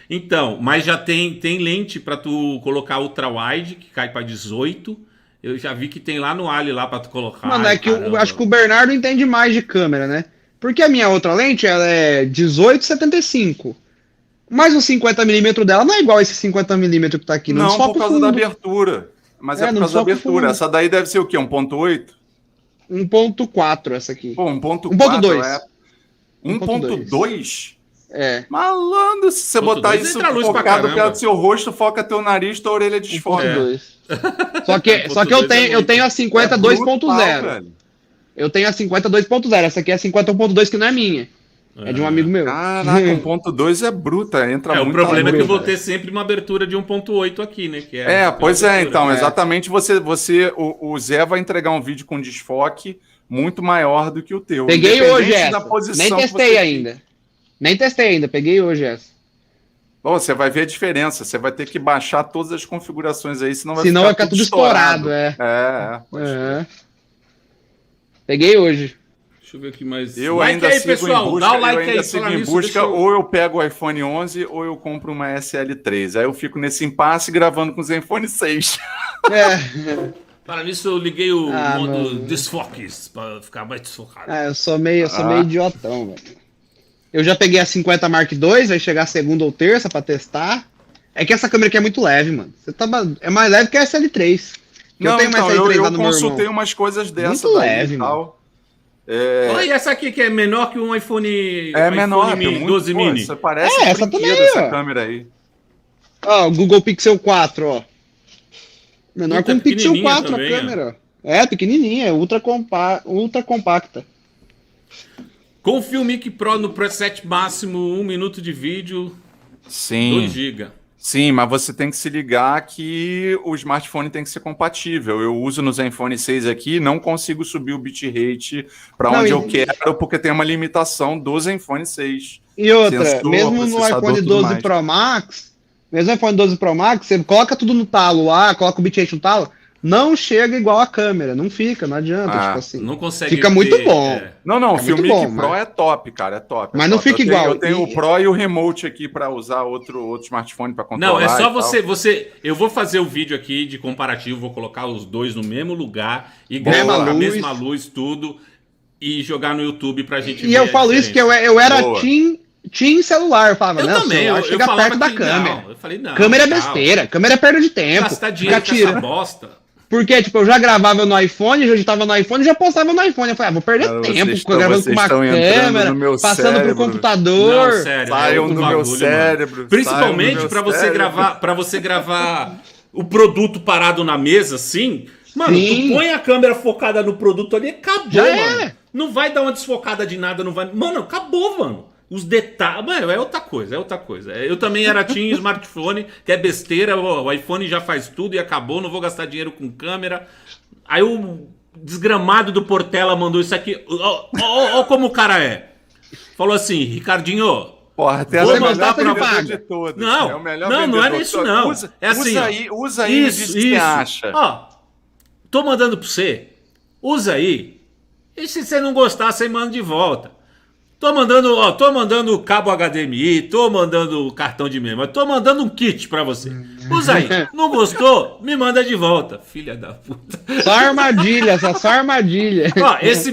Então, mas já tem lente pra tu colocar ultra wide, que cai pra 18. Eu já vi que tem lá no Ali lá pra tu colocar. Mano, Ai, é que eu caramba. acho que o Bernardo entende mais de câmera, né? Porque a minha outra lente, ela é 18,75. Mas o 50mm dela não é igual esse 50mm que tá aqui. Não, Não, desfoca por o causa fundo. da abertura. Mas é por não causa da desfoca o abertura. fundo. Essa daí deve ser o quê? 1.8? 1.4 essa aqui. Pô, 1.4 1.2. é... 1.2? É. Malandro, se você 1.2 botar isso entra luz pra focado caramba. perto do seu rosto, foca teu nariz, tua orelha desfoca. 1.2. Só que 1.2 eu tenho a 50 É brutal, 2.0. velho. Eu tenho a 50 2.0. Essa aqui é a 50 1.2 que não é minha. É de um amigo meu. Caraca, 1.2 é bruta, entra O muito. problema é que eu vou luz, ter sempre uma abertura de 1.8 aqui, né? Que Pois é, então, É. exatamente o Zé vai entregar um vídeo com desfoque muito maior do que o teu. Peguei hoje independente da essa. posição Nem que testei você ainda. Nem testei ainda. Peguei hoje essa. Pô, você vai ver a diferença, você vai ter que baixar todas as configurações aí, senão Senão vai ficar tudo estourado. Pode ser. É. Peguei hoje. Deixa eu ver aqui mais. Eu like ainda aí, sigo pessoal. em busca, Dá o like eu ainda aí. sigo Falar em nisso, busca, deixa eu- ou eu pego o iPhone 11 ou eu compro uma SL3. Aí eu fico nesse impasse gravando com o Zenfone 6. É. Falar nisso, eu liguei o Ah, modo mano. desfoques pra ficar mais desfocado. Eu sou meio idiotão, velho. Eu já peguei a 50 Mark II, vai chegar a segunda ou terça pra testar. É que essa câmera aqui é muito leve, mano. É mais leve que a SL3. Que eu tenho uma SL3 lá eu no meu consultei irmão. umas coisas dessa Muito daí leve, e tal. Olha essa aqui que é menor que um iPhone. É menor, iPhone muito, 12 pô, mini. Isso parece essa brinquedo, também, essa ó. câmera aí. Ó, o Google Pixel 4, ó. Menor Puta, que um Pixel pequenininha 4 também, a câmera. É, pequenininha, ultra compacta. Com o Filmic Pro no preset máximo, 1 minuto de vídeo, 2 Sim, GB. sim, mas você tem que se ligar que o smartphone tem que ser compatível. Eu uso no Zenfone 6 aqui, não consigo subir o bitrate para Não, onde e- eu quero, porque tem uma limitação do Zenfone 6. E outra, Sensor, mesmo no processador, iPhone tudo 12 mais. Pro Max, mesmo no iPhone 12 Pro Max, você coloca tudo no talo lá, coloca o bitrate no talo, não chega igual a câmera, não fica, não adianta, Ah, tipo assim. Não consegue. Fica muito bom. Não, o É muito Filmic bom, Pro mas- é top, cara, é top. Mas não fica igual. Eu tenho E- o Pro e o Remote aqui para usar outro smartphone para controlar. Não, é só e tal. você. Eu vou fazer o vídeo aqui de comparativo, vou colocar os dois no mesmo lugar e Mesma gravar a luz. mesma luz, tudo, e jogar no YouTube pra gente ver. E eu a falo isso que diferença. eu era Boa. team celular, eu falava, Eu não, também, celular eu chega falava perto da que câmera. não. Eu falei, não. Câmera é calma. besteira, câmera é perda de tempo. Gastar dinheiro Fica com essa tira. bosta. Porque, tipo, eu já gravava no iPhone, já editava no iPhone, já postava no iPhone. Eu falei, vou perder Cara, tempo vocês gravando com uma estão entrando câmera, no meu passando cérebro. pro computador. Não, sério. Saiam outro do meu bagulho, cérebro, mano. Principalmente saiam do pra meu você cérebro. gravar, para você gravar o produto parado na mesa, assim. Mano, Sim. tu põe a câmera focada no produto ali, acabou, Já mano. é. Não vai dar uma desfocada de nada, não vai. Mano, acabou, mano. Os detalhes. Mano, é outra coisa, é outra coisa. Eu também era tinha smartphone, que é besteira. O iPhone já faz tudo e acabou. Não vou gastar dinheiro com câmera. Aí o desgramado do Portela mandou isso aqui. Ó como o cara é. Falou assim, Ricardinho. Porra, até Vou essa é a mandar melhor pra vendedor vaga. de todos. Não, É o melhor não é vendedor. isso não. É assim, usa aí e me diz o que você acha. Ó, tô mandando pra você. Usa aí. E se você não gostar, você manda de volta. Tô mandando o cabo HDMI, tô mandando o cartão de memória, tô mandando um kit pra você. Usa aí. Não gostou? Me manda de volta. Filha da puta. Só armadilha, só armadilha. Ó, esse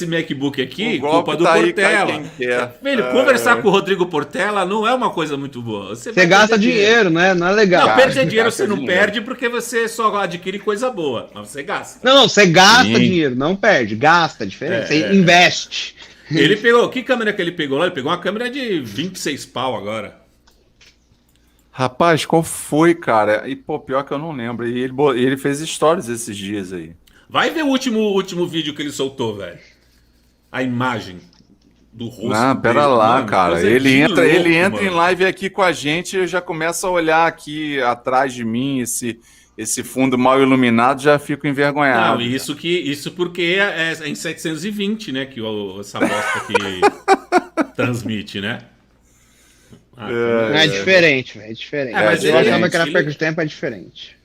MacBook aqui, O golpe culpa do tá aí, cai Portela. quem quer. Filho, conversar com o Rodrigo Portela não é uma coisa muito boa. Você vai gasta perder dinheiro, né? Não é legal. Não, perder dinheiro gasta você não dinheiro. perde porque você só adquire coisa boa, mas você gasta. Não, você gasta Sim. dinheiro, não perde, gasta, é diferente. Você investe. Ele pegou, que câmera que ele pegou lá? Ele pegou uma câmera de 26 pau agora. Rapaz, qual foi, cara? E, pô, pior que eu não lembro. E ele fez stories esses dias aí. Vai ver o último vídeo que ele soltou, velho. A imagem do rosto Ah, pera dele, lá, mano, cara. coisa Ele de entra louco, em mano. live aqui com a gente e eu já começo a olhar aqui atrás de mim, esse fundo mal iluminado, já fico envergonhado. Não, isso porque é em 720, né? Que essa bosta aqui transmite, né? Ah, É diferente, velho, é diferente. É, mas eu ele- achava que era ele- perda de tempo, é diferente.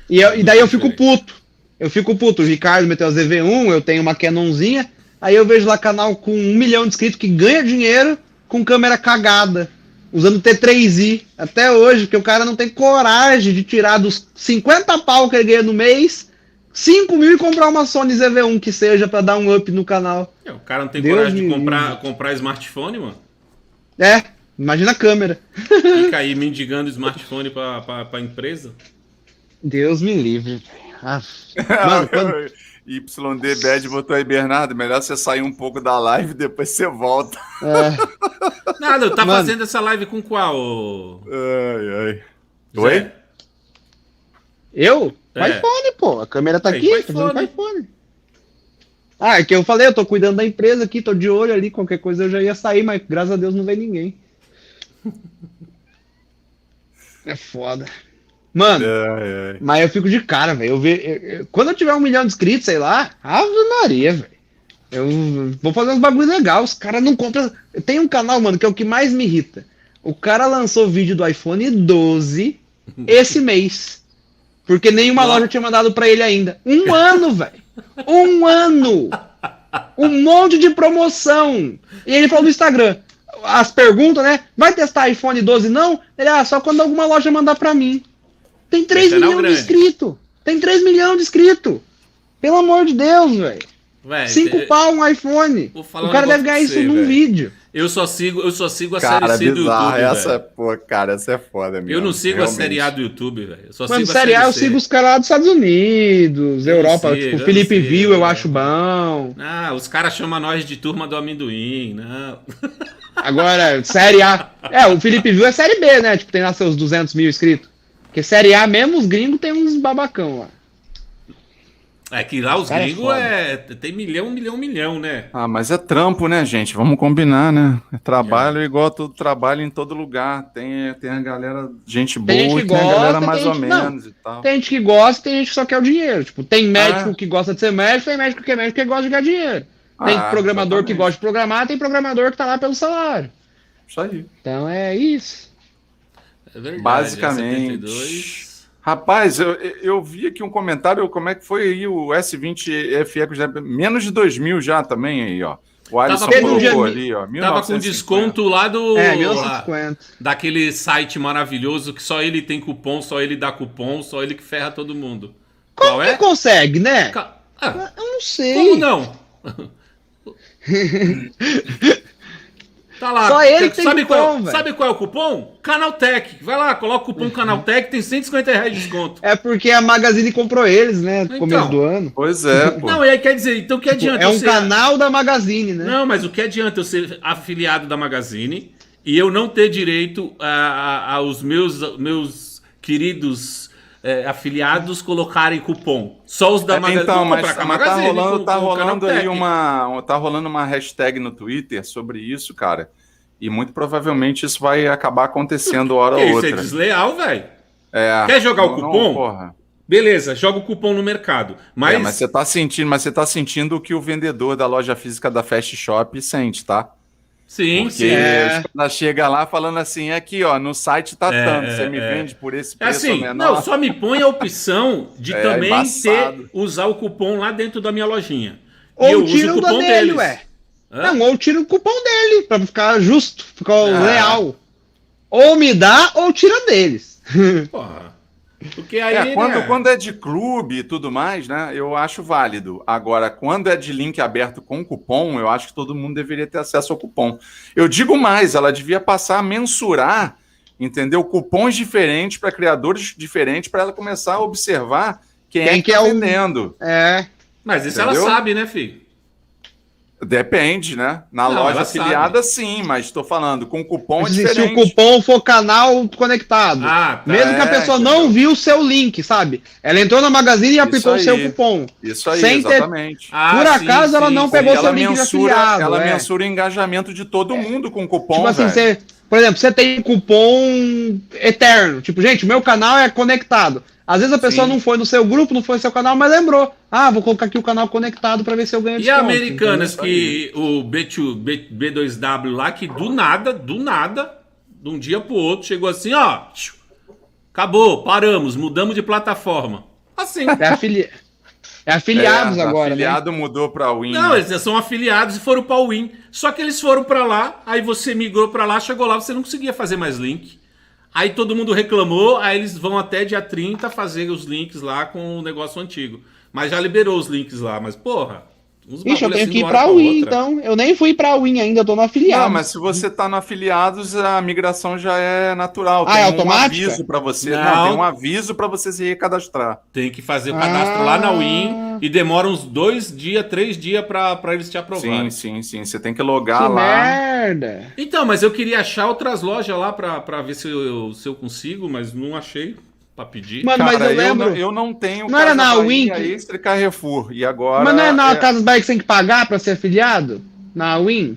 E daí eu fico puto. Eu fico puto. O Ricardo meteu a ZV1, eu tenho uma Canonzinha. Aí eu vejo lá canal com 1 milhão de inscritos que ganha dinheiro com câmera cagada, usando T3i até hoje, porque o cara não tem coragem de tirar dos 50 pau que ele ganha no mês, 5 mil e comprar uma Sony ZV-1 que seja pra dar um up no canal. O cara não tem Deus coragem de me comprar smartphone, mano. É, imagina a câmera. Fica aí mendigando smartphone pra empresa. Deus me livre. Ah, mano, quando... YD Bad botou aí, Bernardo, melhor você sair um pouco da live, depois você volta. Nada, tá Mano. fazendo essa live com qual? Ai, ai. Zé? Oi? Eu? Com É. iPhone, pô. A câmera tá Aí, aqui, com tô fazendo com iPhone. iPhone. Ah, é que eu falei, eu tô cuidando da empresa aqui, tô de olho ali, qualquer coisa eu já ia sair, mas graças a Deus não veio ninguém. É foda. Mano, Ai, ai. mas eu fico de cara, velho. Quando eu tiver 1 milhão de inscritos, sei lá, Ave Maria, velho. Eu vou fazer uns bagulho legal. Os caras não compram. Tem um canal, mano, que é o que mais me irrita. O cara lançou vídeo do iPhone 12 esse mês. Porque nenhuma loja tinha mandado pra ele ainda. 1 ano, velho. 1 ano. Um monte de promoção. E ele falou no Instagram. As perguntas, né? Vai testar iPhone 12 não? Ele, só quando alguma loja mandar pra mim. Tem 3 Esse é milhões de grande. inscritos. Tem 3 milhões de inscritos. Pelo amor de Deus, velho. Véi, 5 pau um iPhone. Vou falar O um cara negócio deve ganhar pra isso você, num velho. vídeo. Eu só sigo a Cara, série C do bizarro. YouTube, Essa, velho. pô, cara, essa é foda mesmo. Eu não sigo realmente. a série A do YouTube, velho. Eu só Mano, sigo a série A eu C. sigo os caras lá dos Estados Unidos, Eu Europa. sigo, Tipo, eu Felipe sigo, Viu, eu é. acho bom. Ah, os caras chamam nós de turma do amendoim, não. Agora, série A. O Felipe Viu é série B, né? Tipo, tem lá seus 200 mil inscritos. Porque série A mesmo, os gringos tem uns babacão lá. É que lá os Cara, é gringos foda. tem milhão, né? Ah, mas é trampo, né, gente? Vamos combinar, né? É trabalho igual todo trabalho em todo lugar. Tem a galera, gente boa, Tem gente e que tem a galera gosta, mais tem ou gente que não. menos e tal. Tem gente que gosta, tem gente que só quer o dinheiro. Tipo, tem médico Ah. que gosta de ser médico, tem médico que é médico que gosta de ganhar dinheiro. Tem programador que exatamente. gosta de programar, tem programador que tá lá pelo salário. Isso aí. Então é isso. É verdade. Basicamente. é 72. Rapaz, eu vi aqui um comentário, como é que foi aí o S20 FE, já, menos de 2.000 já também aí, ó. O Alisson Tava com- colocou ali, ó. Tava com 1950. desconto lá do. 1950. Daquele site maravilhoso que só ele tem cupom, só ele dá cupom, só ele que ferra todo mundo. Como Qual que é? consegue, né? Ah, Eu não sei. como não? Tá lá. Só ele tem sabe cupom, qual, velho. sabe qual é o cupom? Canaltech. Vai lá, coloca o cupom Canaltech, tem R$150 de desconto. É porque a Magazine comprou eles, né? No Então. começo do ano. Pois é, pô. Não, e aí quer dizer, então que adianta É um eu ser- canal da Magazine, né? Não, mas o que adianta eu ser afiliado da Magazine e eu não ter direito aos meus queridos afiliados colocarem cupom? Só os da Magazine. Então, Vou mas, comprar com a mas Magazine, tá com o rolando aí Canaltech. tá rolando uma hashtag no Twitter sobre isso, cara. E muito provavelmente isso vai acabar acontecendo hora Que ou isso é outra. desleal, velho. É, Quer jogar o não, cupom? porra. Beleza, joga o cupom no mercado. Mas, Mas você tá sentindo o que o vendedor da loja física da Fast Shop sente, tá? sim, Porque sim. É. os caras chegam lá falando assim, aqui ó, no site tá tanto, você me vende por esse É preço assim, menor. não, só me põe a opção de É também embaçado. usar o cupom lá dentro da minha lojinha. Ou e eu uso tira o o da cupom dele, deles. ué. Hã? Não, ou tira o cupom dele, pra ficar justo, ficar Ah. leal. Ou me dá, ou tira deles. Porra. Porque aí, Quando é de clube e tudo mais, né, eu acho válido. Agora, quando é de link aberto com cupom, eu acho que todo mundo deveria ter acesso ao cupom. Eu digo mais, ela devia passar a mensurar, entendeu? Cupons diferentes para criadores diferentes, para ela começar a observar quem é que é tá o- vendendo. É. Mas isso Entendeu? ela sabe, né, filho? Depende, né? Na Não, loja ela afiliada, sim, mas estou falando, com cupom é Assim, se o diferente. cupom for canal conectado. Ah, tá. Mesmo que a pessoa entendeu? não viu o seu link, sabe? Ela entrou na Magazine e aplicou o aí. seu cupom. Isso aí, sem ter- exatamente. Ah, Por sim, acaso ela sim, não sim. pegou E seu link de afiliado. ela é. mensura o engajamento de todo mundo com cupom, Tipo assim, velho. por exemplo, você tem cupom eterno. Tipo, gente, meu canal é conectado. Às vezes a pessoa Sim. não foi no seu grupo, não foi no seu canal, mas lembrou. Ah, vou colocar aqui o canal conectado pra ver se eu ganho E desconto. Americanas, entendeu? que o B2W lá, que do nada, de um dia pro outro, chegou assim, ó, acabou, paramos, mudamos de plataforma. Assim. É É afiliados agora, afiliado mudou pra Win. Não, né? eles são afiliados e foram para o Win. Só que eles foram para lá, aí você migrou para lá, chegou lá, você não conseguia fazer mais link. Aí todo mundo reclamou, aí eles vão até dia 30 fazer os links lá com o negócio antigo. Mas já liberou os links lá, mas porra... uns Ixi, eu bagulho tenho assim que de ir uma hora pra pra Win, outra. então. Eu nem fui pra Win ainda, eu tô no afiliado. Não, mas se você tá no afiliados, a migração já é natural. Ah, tem é um automática? aviso para você. Não. Não, tem um aviso para você se recadastrar. Tem que fazer o cadastro lá na Win e demora uns 2 dias, 3 dias pra eles te aprovarem. Sim. Você tem que logar Que lá. merda. Então, mas eu queria achar outras lojas lá pra ver se eu consigo, mas não achei pra pedir. Mano, mas Cara, eu lembro. eu não tenho Não era na Bahia, Win? Extra e Carrefour. E agora Mas não é na Casas Bahia que você tem que pagar pra ser afiliado? Na Win?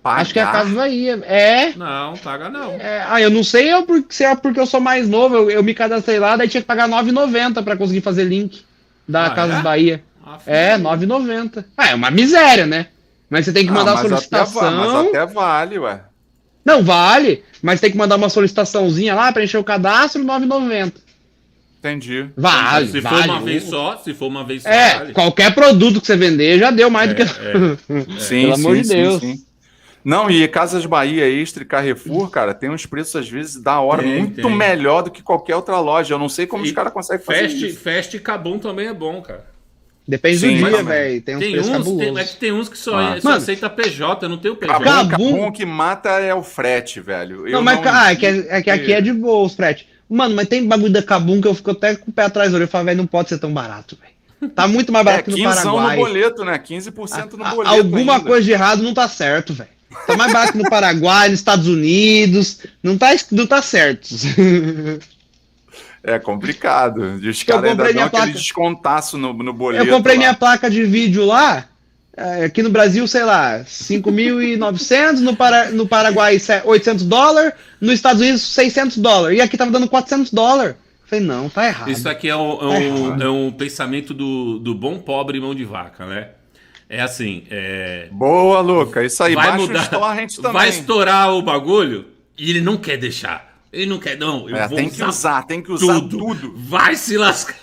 pagar. Acho que é a Casas Bahia. É. Não, paga não. Eu não sei se é porque eu sou mais novo. Eu me cadastrei lá, daí tinha que pagar R$ 9,90 pra conseguir fazer link da Casas é? Bahia. Ah, É, R$ 9,90. É uma miséria, né? Mas você tem que mandar a mas solicitação. mas até vale, ué. Não, vale, mas tem que mandar uma solicitaçãozinha lá, preencher o cadastro, R$ 9,90. Entendi. Vale, se vale. for uma vez só, É, vale. qualquer produto que você vender já deu mais do que... Sim, Pelo amor de Deus. Não, e Casas Bahia, Extra e Carrefour, cara, tem uns preços às vezes da hora muito tem. melhor do que qualquer outra loja. Eu não sei como E os caras conseguem fazer isso. Fast e Kabum também é bom, cara. Depende Sim, do dia, mas- velho. Tem uns Tem preços uns, cabulosos. tem uns que só Mano. aceita PJ, não tem o PJ. Kabum- Cabum que mata é o frete, velho. Não, mas é que aqui é de boa os frete. Mano, mas tem bagulho da Kabum que eu fico até com o pé atrás do olho. Eu falo, velho, não pode ser tão barato, velho. Tá muito mais barato que no 15 no Paraguai. boleto, né? 15% no boleto. Alguma ainda. coisa de errado não tá certo, velho. Tá mais barato que no Paraguai, nos Estados Unidos. Não tá certo. É complicado. Os Eu caras ainda comprei dão minha aquele placa. descontaço no boleto. Eu comprei lá. minha placa de vídeo lá, aqui no Brasil, sei lá, 5.900, no Paraguai $800, nos Estados Unidos $600, e aqui tava dando $400. Falei, não, tá errado. Isso aqui é errado. um pensamento do bom pobre mão de vaca, né? É assim, Boa, Luca. Isso aí. vai Baixa mudar, os torrents também. vai estourar o bagulho e ele não quer deixar. Ele não quer, não. Eu vou Tem que usar tudo. Vai se lascar.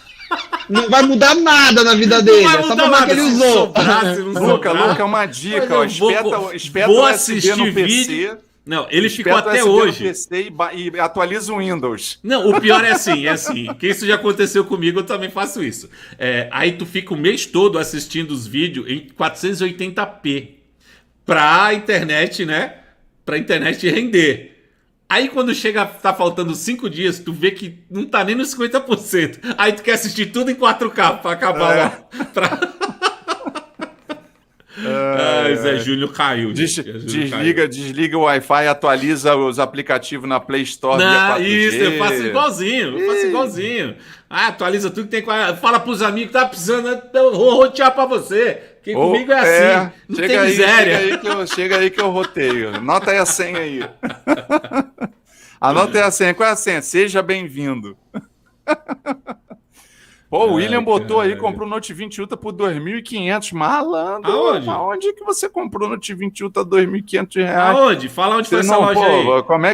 Não vai mudar nada na vida dele, vai é só mudar provar que nada. ele Se usou. sobrar, se não Luca, sobrar. é uma dica, Mas ó. eu vou Espeta o USB assistir no PC. vídeo. Não, ele ficou espeta o até USB no hoje. PC e atualiza o Windows. Não, o pior é assim, que isso já aconteceu comigo, eu também faço isso. Aí tu fica o mês todo assistindo os vídeos em 480p pra internet, né? Pra internet render. Aí quando chega, tá faltando 5 dias, tu vê que não tá nem nos 50%. Aí tu quer assistir tudo em 4K pra acabar lá. Ai, Zé Júnior caiu. gente. Zé Júnior caiu. Desliga o Wi-Fi e atualiza os aplicativos na Play Store via 4G. Isso, eu faço igualzinho. Atualiza tudo que tem. Fala pros amigos, tá precisando, eu vou rotear pra você. Porque comigo é assim. Não tem miséria. Chega aí que eu roteio. Anota aí a senha aí. Anota aí a senha. Qual é a senha? Seja bem-vindo. Pô, o William botou aí, comprou o Note 20 Ultra por 2.500. Malandro. Aonde? Aonde que você comprou o Note 20 Ultra por 2.500 reais? Aonde? Fala onde foi essa Não, loja pô, aí. como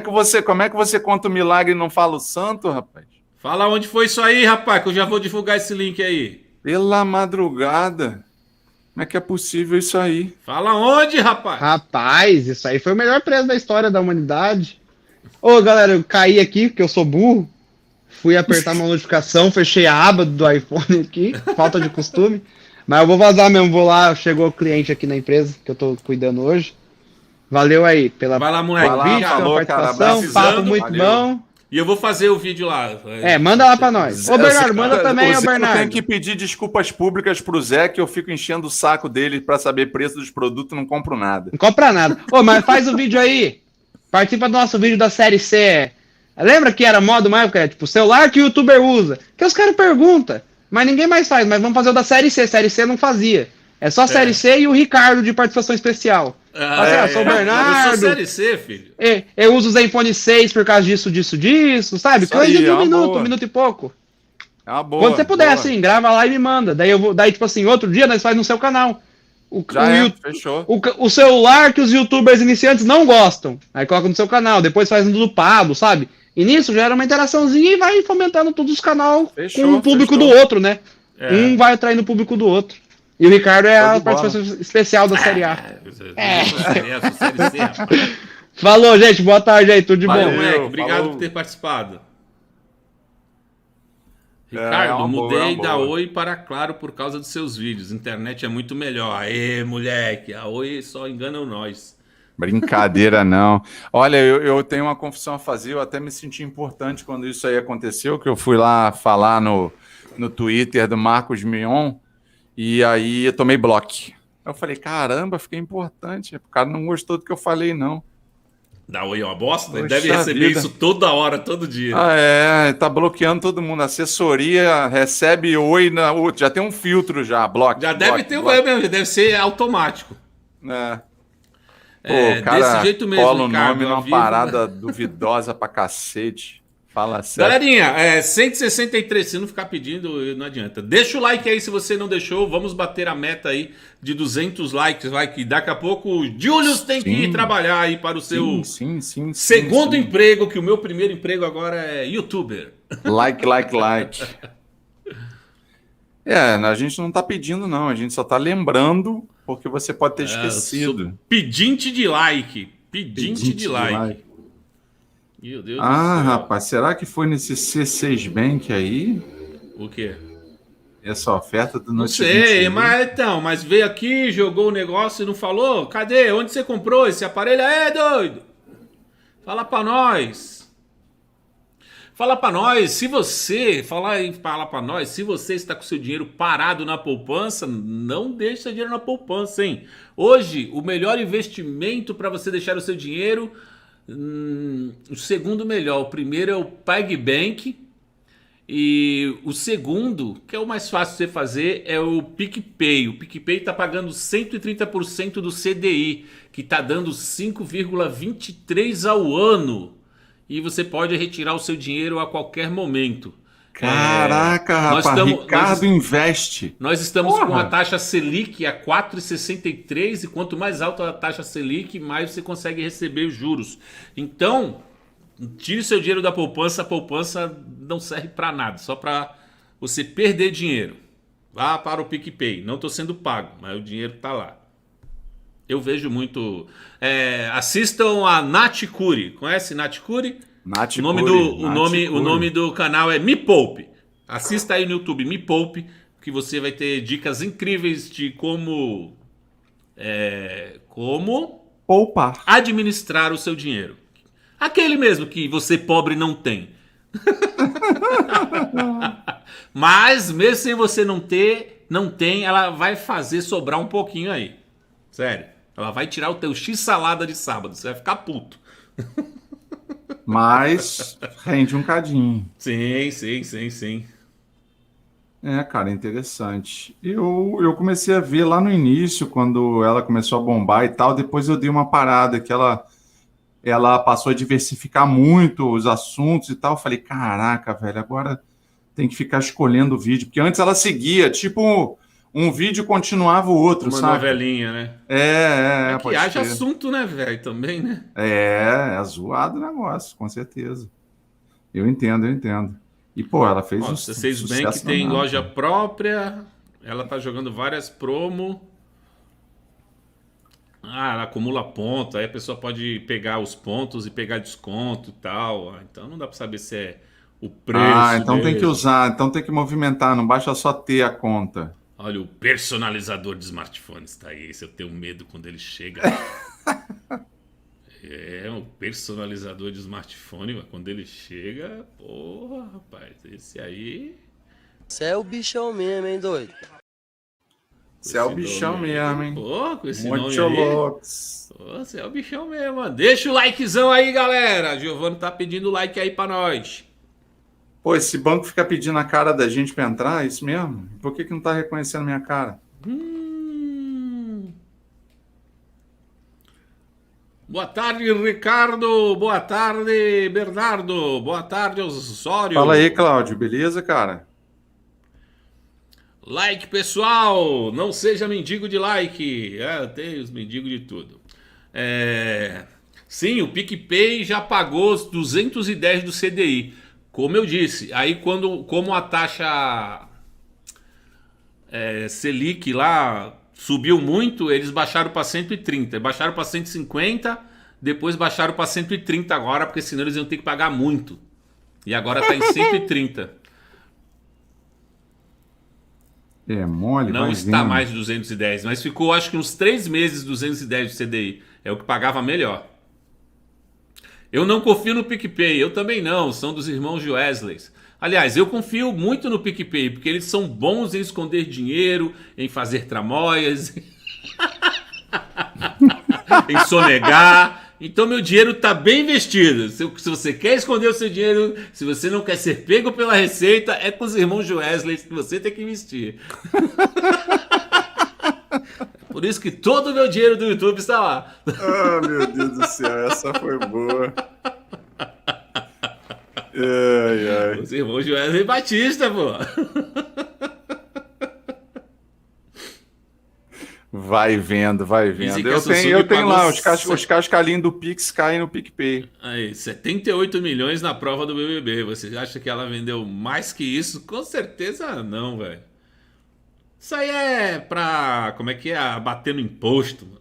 é que você conta o milagre e não fala o santo, rapaz? Fala onde foi isso aí, rapaz, que eu já vou divulgar esse link aí. Pela madrugada. Como é que é possível isso aí? Fala onde, rapaz? Rapaz, isso aí foi o melhor preço da história da humanidade. Ô, galera, eu caí aqui, porque eu sou burro. Fui apertar uma notificação, fechei a aba do iPhone aqui, falta de costume. Mas eu vou vazar mesmo, vou lá, chegou o cliente aqui na empresa, que eu tô cuidando hoje. Valeu aí pela Vai lá, moleque. Vai lá, convite, falou, pela cara, participação, precisando, papo muito valeu. bom. E eu vou fazer o vídeo lá. Manda lá pra nós. Ô, Bernardo, manda também, ô, Eu tenho Bernardo. que pedir desculpas públicas pro Zé, que eu fico enchendo o saco dele pra saber preço dos produtos, não compro nada. Não compra nada. Ô, mas faz o vídeo aí. Participa do nosso vídeo da série C. Lembra que era moda uma época? Tipo, celular que o youtuber usa. Que os caras perguntam. Mas ninguém mais faz. Mas vamos fazer o da série C. Série C não fazia. É só a série C e o Ricardo de participação especial. Eu sou o Bernardo. Eu sou série C, filho. Eu uso o Zenfone 6 por causa disso, sabe? Isso Coisa aí, de é um uma minuto, boa. 1 minuto e pouco. É uma boa. Quando você puder, boa. assim, grava lá e me manda. Daí, tipo assim, outro dia nós faz no seu canal. Fechou. O celular que os youtubers iniciantes não gostam. Aí coloca no seu canal, depois faz no do Pablo, sabe? E nisso gera uma interaçãozinha e vai fomentando todos os canais com o público do outro, né? Um vai atraindo o público do outro. E o Ricardo é Show a de bola. participação especial da Série A. Série C, rapaz. Falou, gente. Boa tarde aí. Tudo de Valeu, bom. moleque. Obrigado falou. por ter participado. É Ricardo, uma boa, mudei é uma da boa. Oi para Claro por causa dos seus vídeos. Internet é muito melhor. Aê, moleque. A Oi só enganam nós. Brincadeira, não. Olha, eu tenho uma confissão a fazer, eu até me senti importante quando isso aí aconteceu, que eu fui lá falar no Twitter do Marcos Mion, e aí eu tomei bloco. Eu falei, caramba, fiquei importante. O cara não gostou do que eu falei, não. Da Oi é uma bosta? Ele Poxa deve receber vida. isso toda hora, todo dia. Ah, é, tá bloqueando todo mundo. A assessoria recebe oi, já tem um filtro já, bloco. Já deve ter, deve ser automático. É. Pô, É, o cara desse jeito mesmo, cola o Ricardo, nome ao numa vivo, né? parada duvidosa pra cacete. Fala sério. Galerinha, 163, se não ficar pedindo, não adianta. Deixa o like aí se você não deixou. Vamos bater a meta aí de 200 likes. Vai que daqui a pouco o Julius tem que ir Sim. trabalhar aí para o seu Sim, segundo sim. emprego, que o meu primeiro emprego agora é youtuber. Like. A gente não tá pedindo, não. A gente só tá lembrando, porque você pode ter esquecido. Sou pedinte de like. Pedinte de like. Meu Deus do céu. Rapaz, será que foi nesse C6 Bank aí? O quê? Essa oferta do Não Note sei, 20? mas veio aqui, jogou o negócio e não falou? Cadê? Onde você comprou esse aparelho? É, doido! Fala pra nós. Fala pra nós, se você está com seu dinheiro parado na poupança, não deixe seu dinheiro na poupança, hein? Hoje, o melhor investimento para você deixar o seu dinheiro, o segundo melhor, o primeiro é o PagBank, e o segundo, que é o mais fácil de você fazer, é o PicPay. O PicPay está pagando 130% do CDI, que está dando 5,23 ao ano. E você pode retirar o seu dinheiro a qualquer momento. Caraca, rapaz, Ricardo investe. Nós estamos Porra. com a taxa Selic a 4,63 e quanto mais alta a taxa Selic, mais você consegue receber os juros. Então, tire seu dinheiro da poupança, a poupança não serve para nada, só para você perder dinheiro. Vá para o PicPay, não estou sendo pago, mas o dinheiro está lá. Eu vejo muito. Assistam a Nath Curi. Conhece Nath Curi? O nome do canal é Me Poupe. Assista aí no YouTube, Me Poupe, que você vai ter dicas incríveis de como Poupar. administrar o seu dinheiro. Aquele mesmo que você pobre não tem. Mas mesmo sem você não tem, ela vai fazer sobrar um pouquinho aí. Sério. Ela vai tirar o teu X-salada de sábado. Você vai ficar puto. Mas rende um cadinho. Sim. Cara, interessante. Eu comecei a ver lá no início, quando ela começou a bombar e tal, depois eu dei uma parada, que ela passou a diversificar muito os assuntos e tal. Eu falei, caraca, velho, agora tem que ficar escolhendo o vídeo. Porque antes ela seguia, tipo, um vídeo continuava o outro, Uma sabe? novelinha, né? Que pode haja ser. assunto, né, velho? Também, né? É zoado o negócio, com certeza. Eu entendo. E, pô, ela fez um C6 Bank sucesso tem danado. loja própria. Ela tá jogando várias promo. Ela acumula ponto. Aí a pessoa pode pegar os pontos e pegar desconto e tal. Então não dá pra saber se é o preço. Então tem que mesmo. usar, então tem que movimentar, não basta só ter a conta. Olha, o personalizador de smartphones tá aí. Esse eu tenho medo quando ele chega. O personalizador de smartphone, quando ele chega, porra, rapaz, esse aí. Você é o bichão mesmo, hein, doido? Você é o bichão mesmo, hein? Pô, com esse Muito nome aí. loucos. Pô, você é o bichão mesmo, mano. Deixa o likezão aí, galera. Giovanni tá pedindo like aí pra nós. Pô, esse banco fica pedindo a cara da gente pra entrar, é isso mesmo? Por que não tá reconhecendo minha cara? Boa tarde, Ricardo. Boa tarde, Bernardo. Boa tarde, Osório. Fala aí, Cláudio, beleza, cara? Like, pessoal. Não seja mendigo de like. Tem os mendigos de tudo. Sim, o PicPay já pagou os 210 do CDI. Como eu disse, aí como a taxa Selic lá subiu muito, eles baixaram para 130, baixaram para 150, depois baixaram para 130 agora, porque senão eles iam ter que pagar muito. E agora tá em 130. É mole, Não vai está vendo. mais 210, mas ficou acho que uns 3 meses 210 de CDI. É o que pagava melhor. Eu não confio no PicPay, eu também não, são dos irmãos Wesley. Aliás, eu confio muito no PicPay, porque eles são bons em esconder dinheiro, em fazer tramóias, em sonegar. Então meu dinheiro está bem investido. Se você quer esconder o seu dinheiro, se você não quer ser pego pela Receita, é com os irmãos Wesley que você tem que investir. Por isso que todo o meu dinheiro do YouTube está lá. Ah, meu Deus do céu, essa foi boa. Ai, ai. Os irmãos Wesley Batista, pô. Vai vendo, vai Dizem vendo. que a Samsung Eu tenho lá, pagou os cascalinhos do Pix caem no PicPay. Aí, 78 milhões na prova do BBB. Você acha que ela vendeu mais que isso? Com certeza não, velho. Isso aí é pra, como é que é? Bater no imposto, mano.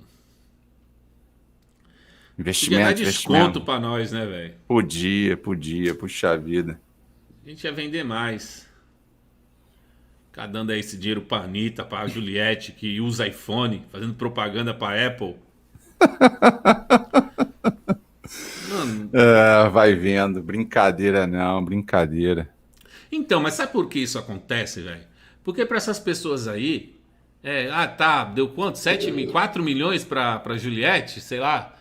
Podia dar Investimento, desconto investimento. pra nós, né, velho? Podia, puxa vida. A gente ia vender mais. Ficar dando aí esse dinheiro pra Anitta, pra Juliette, que usa iPhone, fazendo propaganda pra Apple. Mano, Vai vendo. Brincadeira não, brincadeira. então, mas sabe por que isso acontece, velho? Porque pra essas pessoas aí, deu quanto? 4 milhões pra Juliette, sei lá.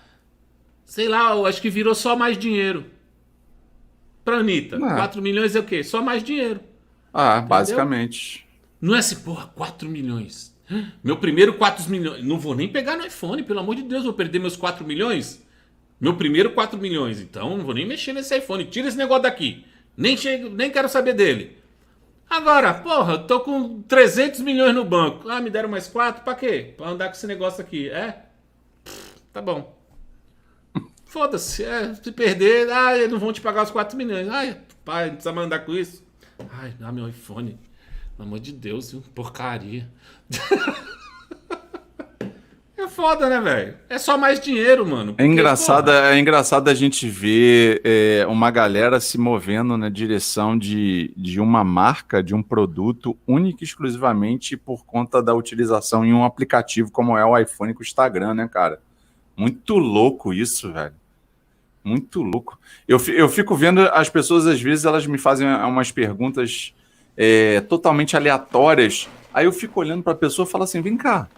Sei lá, eu acho que virou só mais dinheiro. Pra Anitta, 4 milhões é o quê? Só mais dinheiro. Basicamente. Não é assim, porra, 4 milhões. Meu primeiro 4 milhões. Não vou nem pegar no iPhone, pelo amor de Deus, vou perder meus 4 milhões. Meu primeiro 4 milhões, então não vou nem mexer nesse iPhone. Tira esse negócio daqui. Nem quero saber dele. Agora, porra, eu tô com 300 milhões no banco. Me deram mais 4, pra quê? Pra andar com esse negócio aqui. Tá bom. Foda-se, se perder, eles não vão te pagar os 4 milhões. Pai, não precisa mandar com isso. Dá meu iPhone. Pelo amor de Deus, viu? Porcaria. É foda, né, velho? É só mais dinheiro, mano. Porque, É engraçado a gente ver uma galera se movendo na direção de uma marca, de um produto, única e exclusivamente por conta da utilização em um aplicativo como é o iPhone com o Instagram, né, cara? Muito louco isso, velho. Muito louco. Eu fico vendo as pessoas, às vezes, elas me fazem umas perguntas totalmente aleatórias. Aí eu fico olhando para a pessoa e falo assim, vem cá,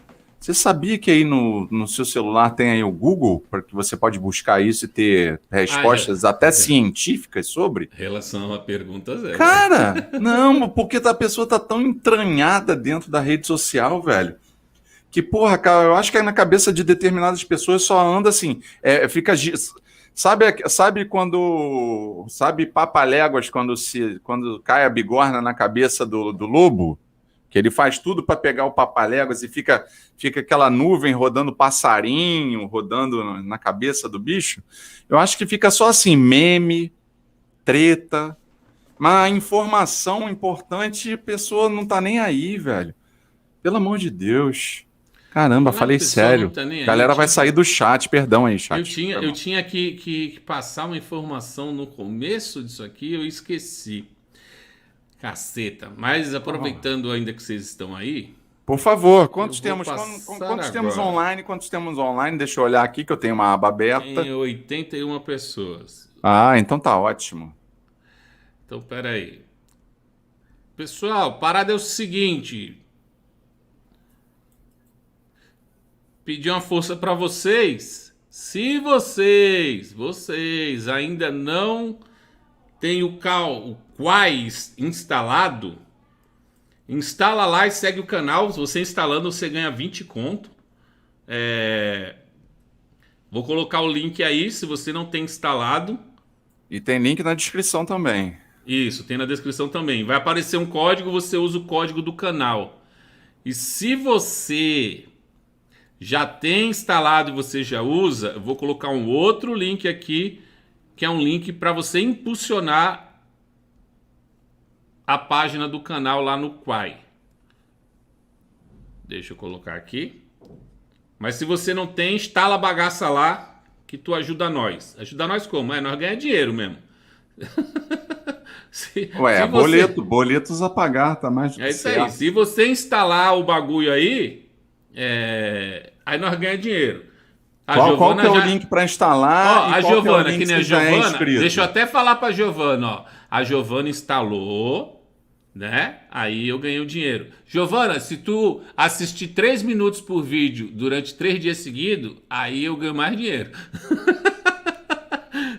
você sabia que aí no seu celular tem aí o Google, para que você pode buscar isso e ter respostas até científicas sobre? Relação a perguntas Cara, não, porque a pessoa tá tão entranhada dentro da rede social, velho. Que, porra, cara, eu acho que na cabeça de determinadas pessoas só anda assim, sabe quando, Papaléguas, quando cai a bigorna na cabeça do lobo, que ele faz tudo para pegar o Papaléguas e fica aquela nuvem rodando passarinho, rodando na cabeça do bicho? Eu acho que fica só assim, meme, treta, mas a informação importante, a pessoa não tá nem aí, velho. Pelo amor de Deus. Caramba, falei sério. Tá nem aí, galera vai sair do chat, perdão aí, chat. Eu tinha que passar uma informação no começo disso aqui, eu esqueci. Caceta. Mas aproveitando ainda que vocês estão aí... Por favor, quantos temos online? Quantos temos online? Deixa eu olhar aqui que eu tenho uma aba aberta. Tem 81 pessoas. Então tá ótimo. Então, peraí. Pessoal, a parada é o seguinte... Pedir uma força para vocês. Se vocês ainda não têm o Quai instalado, instala lá e segue o canal. Se você instalando, você ganha 20 conto. Vou colocar o link aí, se você não tem instalado. E tem link na descrição também. Isso, tem na descrição também. Vai aparecer um código, você usa o código do canal. E se você... já tem instalado e você já usa, eu vou colocar um outro link aqui, que é um link para você impulsionar a página do canal lá no Quai. Deixa eu colocar aqui. Mas se você não tem, instala a bagaça lá que tu ajuda nós. Ajuda nós como? Nós ganhamos dinheiro mesmo. Ué, boletos a pagar, tá mais do É que isso aí. certo. Se você instalar o bagulho aí, aí nós ganhamos dinheiro. Qual que é o link para instalar? Ó, e a qual que é o Giovana, link que nem a se já é Giovana, inscrito? deixa eu até falar pra Giovana, ó. A Giovana instalou, né? Aí eu ganhei o dinheiro. Giovana, se tu assistir 3 minutos por vídeo durante 3 dias seguidos, aí eu ganho mais dinheiro.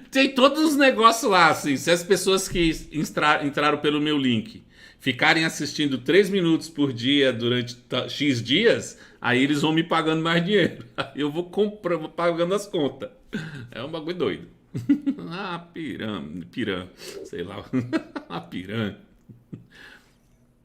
Tem todos os negócios lá, assim. Se as pessoas que entraram pelo meu link ficarem assistindo 3 minutos por dia durante X dias, aí eles vão me pagando mais dinheiro. Aí eu vou pagando as contas. É um bagulho doido. Piranha. Sei lá. Uma piranha.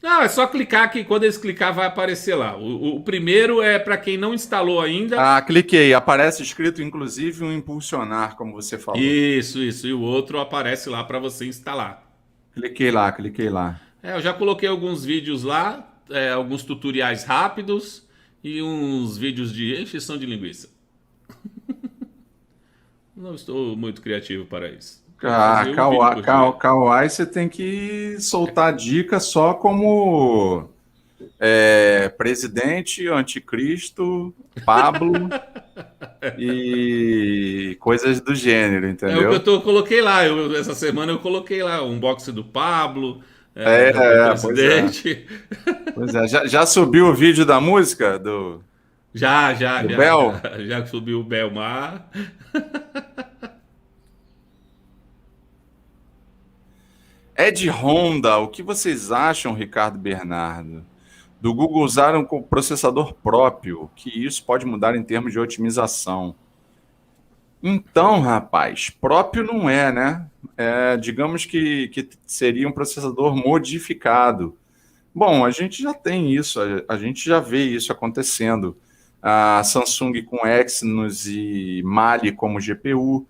Não, é só clicar aqui. Quando eles clicar, vai aparecer lá. O primeiro é para quem não instalou ainda. Cliquei. Aparece escrito, inclusive, um impulsionar, como você falou. Isso. E o outro aparece lá para você instalar. Cliquei lá. Eu já coloquei alguns vídeos lá, alguns tutoriais rápidos e uns vídeos de encheção de linguiça. Não estou muito criativo para isso. Kawaii, você tem que soltar dica só como presidente, anticristo, Pablo e coisas do gênero, entendeu? É o que eu coloquei lá. Essa semana eu coloquei lá o unboxing do Pablo, do presidente. Pois é. Já subiu o vídeo da música do... Já Bel? Já subiu o Belmar. Ed Honda, o que vocês acham, Ricardo Bernardo, do Google usar um processador próprio, que isso pode mudar em termos de otimização? Então, rapaz, próprio não é, né? Digamos que seria um processador modificado. Bom, a gente já tem isso, a gente já vê isso acontecendo. A Samsung com Exynos e Mali como GPU,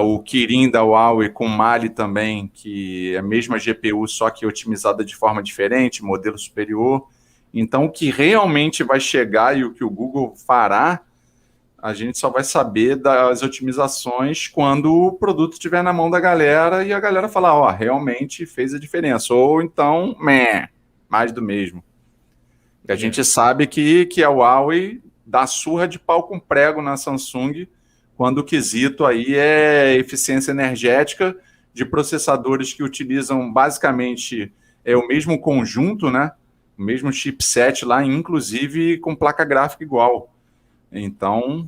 o Kirin da Huawei com Mali também, que é a mesma GPU, só que otimizada de forma diferente, modelo superior. Então, o que realmente vai chegar e o que o Google fará, a gente só vai saber das otimizações quando o produto estiver na mão da galera e a galera falar, realmente fez a diferença. Ou então, mais do mesmo. E a gente sabe que a Huawei dá surra de pau com prego na Samsung quando o quesito aí é eficiência energética de processadores que utilizam basicamente o mesmo conjunto, né? O mesmo chipset lá, inclusive com placa gráfica igual. Então,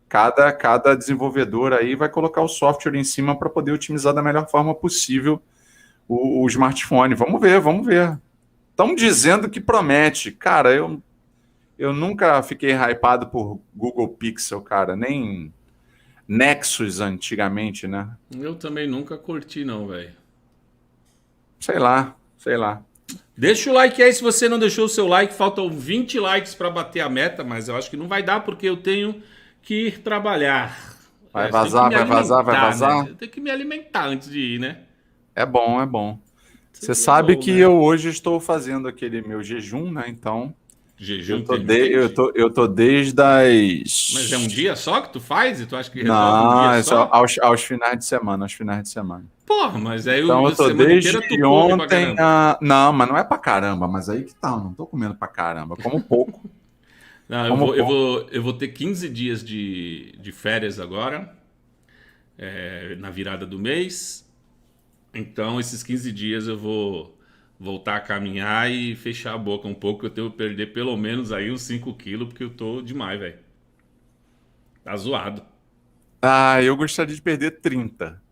cada desenvolvedor aí vai colocar o software em cima para poder otimizar da melhor forma possível o smartphone. Vamos ver. Estão dizendo que promete. Cara, eu nunca fiquei hypado por Google Pixel, cara, nem Nexus antigamente, né? Eu também nunca curti não, velho. Sei lá. Deixa o like aí se você não deixou o seu like. Faltam 20 likes para bater a meta, mas eu acho que não vai dar porque eu tenho que ir trabalhar. Vai vazar? Né? Eu tenho que me alimentar antes de ir, né? É bom. Você sabe que né? eu hoje estou fazendo aquele meu jejum, né? Então, Jejum eu tô desde as... Mas é um dia só que tu faz? E tu acha que resolve Não, um dia é só? aos finais de semana, Porra, mas aí então eu tô semana desde inteira tu come pra ontem caramba. Não, mas não é pra caramba, mas aí que tá, eu não tô comendo pra caramba, como pouco. Não, eu vou ter 15 dias de férias agora, na virada do mês. Então, esses 15 dias eu vou voltar a caminhar e fechar a boca um pouco. Eu tenho que perder pelo menos aí uns 5 quilos, porque eu tô demais, velho. Tá zoado. Eu gostaria de perder 30.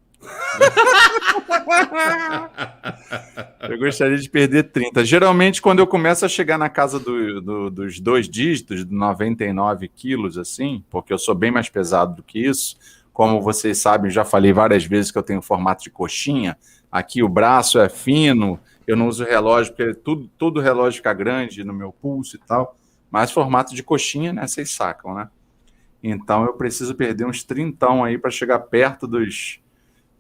Eu gostaria de perder 30. Geralmente, quando eu começo a chegar na casa dos 2 dígitos, de 99 quilos, assim, porque eu sou bem mais pesado do que isso, como vocês sabem, já falei várias vezes que eu tenho formato de coxinha, aqui o braço é fino, eu não uso relógio, porque todo relógio fica grande no meu pulso e tal, mas formato de coxinha, né, vocês sacam, né? Então eu preciso perder uns 30 aí para chegar perto dos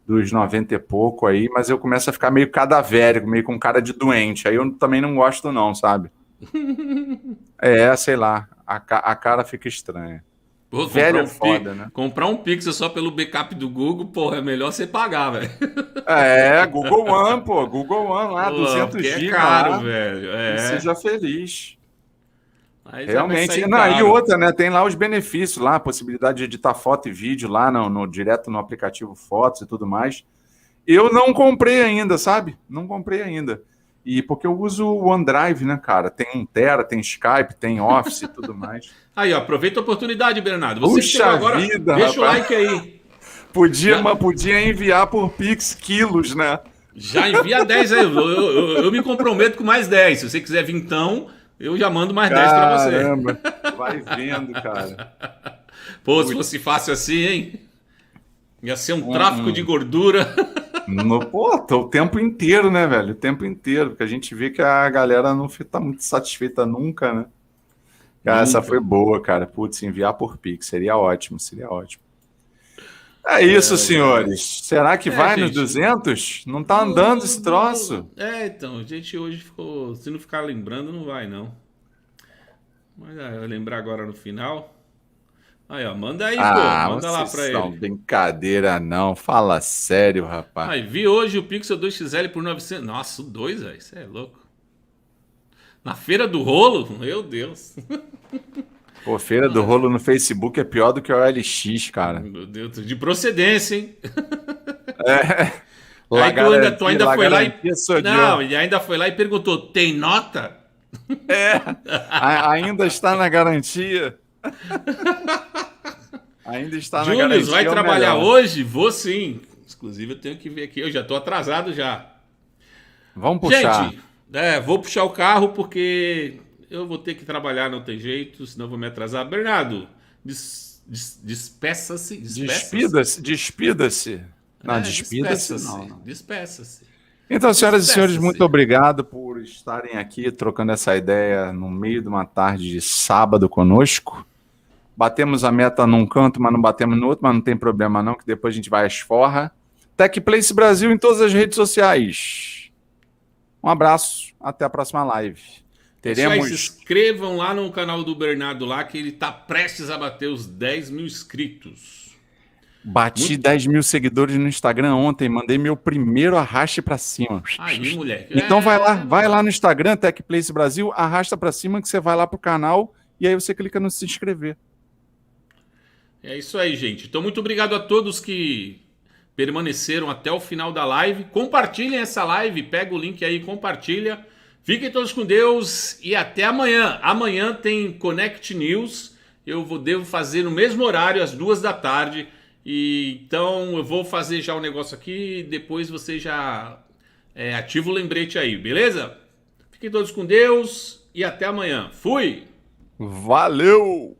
90 e pouco aí, mas eu começo a ficar meio cadavérico, meio com cara de doente. Aí eu também não gosto não, sabe? Sei lá, a cara fica estranha. Pô, Velho é foda, né? Comprar um Pixel só pelo backup do Google, porra, é melhor você pagar, velho. Google One, pô. Google One lá, Pô, 200 porque é GB caro, lá. velho. E seja feliz. Aí já vai Realmente. sair Não, e caro. outra, né? Tem lá os benefícios lá, a possibilidade de editar foto e vídeo lá direto no aplicativo Fotos e tudo mais. Eu não comprei ainda, sabe? Não comprei ainda. E porque eu uso o OneDrive, né, cara? Tem 1 tera, tem Skype, tem Office e tudo mais. Aí, ó, aproveita a oportunidade, Bernardo. Você que Puxa chegou agora, vida, deixa o rapaz. like aí. Podia enviar por Pix quilos, né? Já envia 10 aí. Eu me comprometo com mais 10. Se você quiser vir então, eu já mando mais 10 pra você. Caramba, vai vendo, cara. Pô, se fosse fácil assim, hein? Ia ser um tráfico de gordura. O tempo inteiro, né, velho? O tempo inteiro, porque a gente vê que a galera não tá muito satisfeita nunca, né? Cara, essa foi boa, cara. Putz, enviar por Pix, seria ótimo, seria ótimo. É isso, senhores. Será que vai nos gente. 200? Não tá andando esse troço? Então, a gente hoje ficou... Se não ficar lembrando, não vai, não. Mas vai lembrar agora no final. Aí, ó, manda aí, pô. Manda lá pra não, ele. brincadeira não. Fala sério, rapaz. Aí, vi hoje o Pixel 2 XL por 900. Nossa, o 2, velho. Isso é louco. Na feira do rolo? Meu Deus. Pô, Feira do Rolo no Facebook é pior do que o OLX, cara. Meu Deus, de procedência, hein? La Aí tu ainda la foi lá e... garantia sou Não, eu. e ainda foi lá e perguntou, tem nota? Ainda está na garantia. Ainda está na garantia. Július, vai é o trabalhar melhor. hoje? Vou sim. Inclusive, eu tenho que ver aqui. Eu já tô atrasado já. Vamos puxar. Gente, vou puxar o carro porque eu vou ter que trabalhar, não tem jeito, senão eu vou me atrasar. Bernardo, despeça-se. Despida-se. Não, despida-se não. Despeça-se. Então, senhoras e senhores, Despeça-se. muito obrigado por estarem aqui trocando essa ideia no meio de uma tarde de sábado conosco. Batemos a meta num canto, mas não batemos no outro, mas não tem problema não, que depois a gente vai às forra. TechPlace Brasil em todas as redes sociais. Um abraço, até a próxima live. Isso aí, se inscrevam lá no canal do Bernardo lá, que ele tá prestes a bater os 10 mil inscritos. Bati 10 mil seguidores no Instagram ontem, mandei meu primeiro arraste pra cima. Aí, moleque. Então vai lá no Instagram, TechPlace Brasil, arrasta pra cima que você vai lá pro canal e aí você clica no se inscrever. É isso aí, gente. Então, muito obrigado a todos que permaneceram até o final da live. Compartilhem essa live, pega o link aí, compartilha. Fiquem todos com Deus e até amanhã. Amanhã tem Connect News. Devo fazer no mesmo horário, às 2 da tarde. Então eu vou fazer já o negócio aqui. Depois você já ativa o lembrete aí, beleza? Fiquem todos com Deus e até amanhã. Fui! Valeu!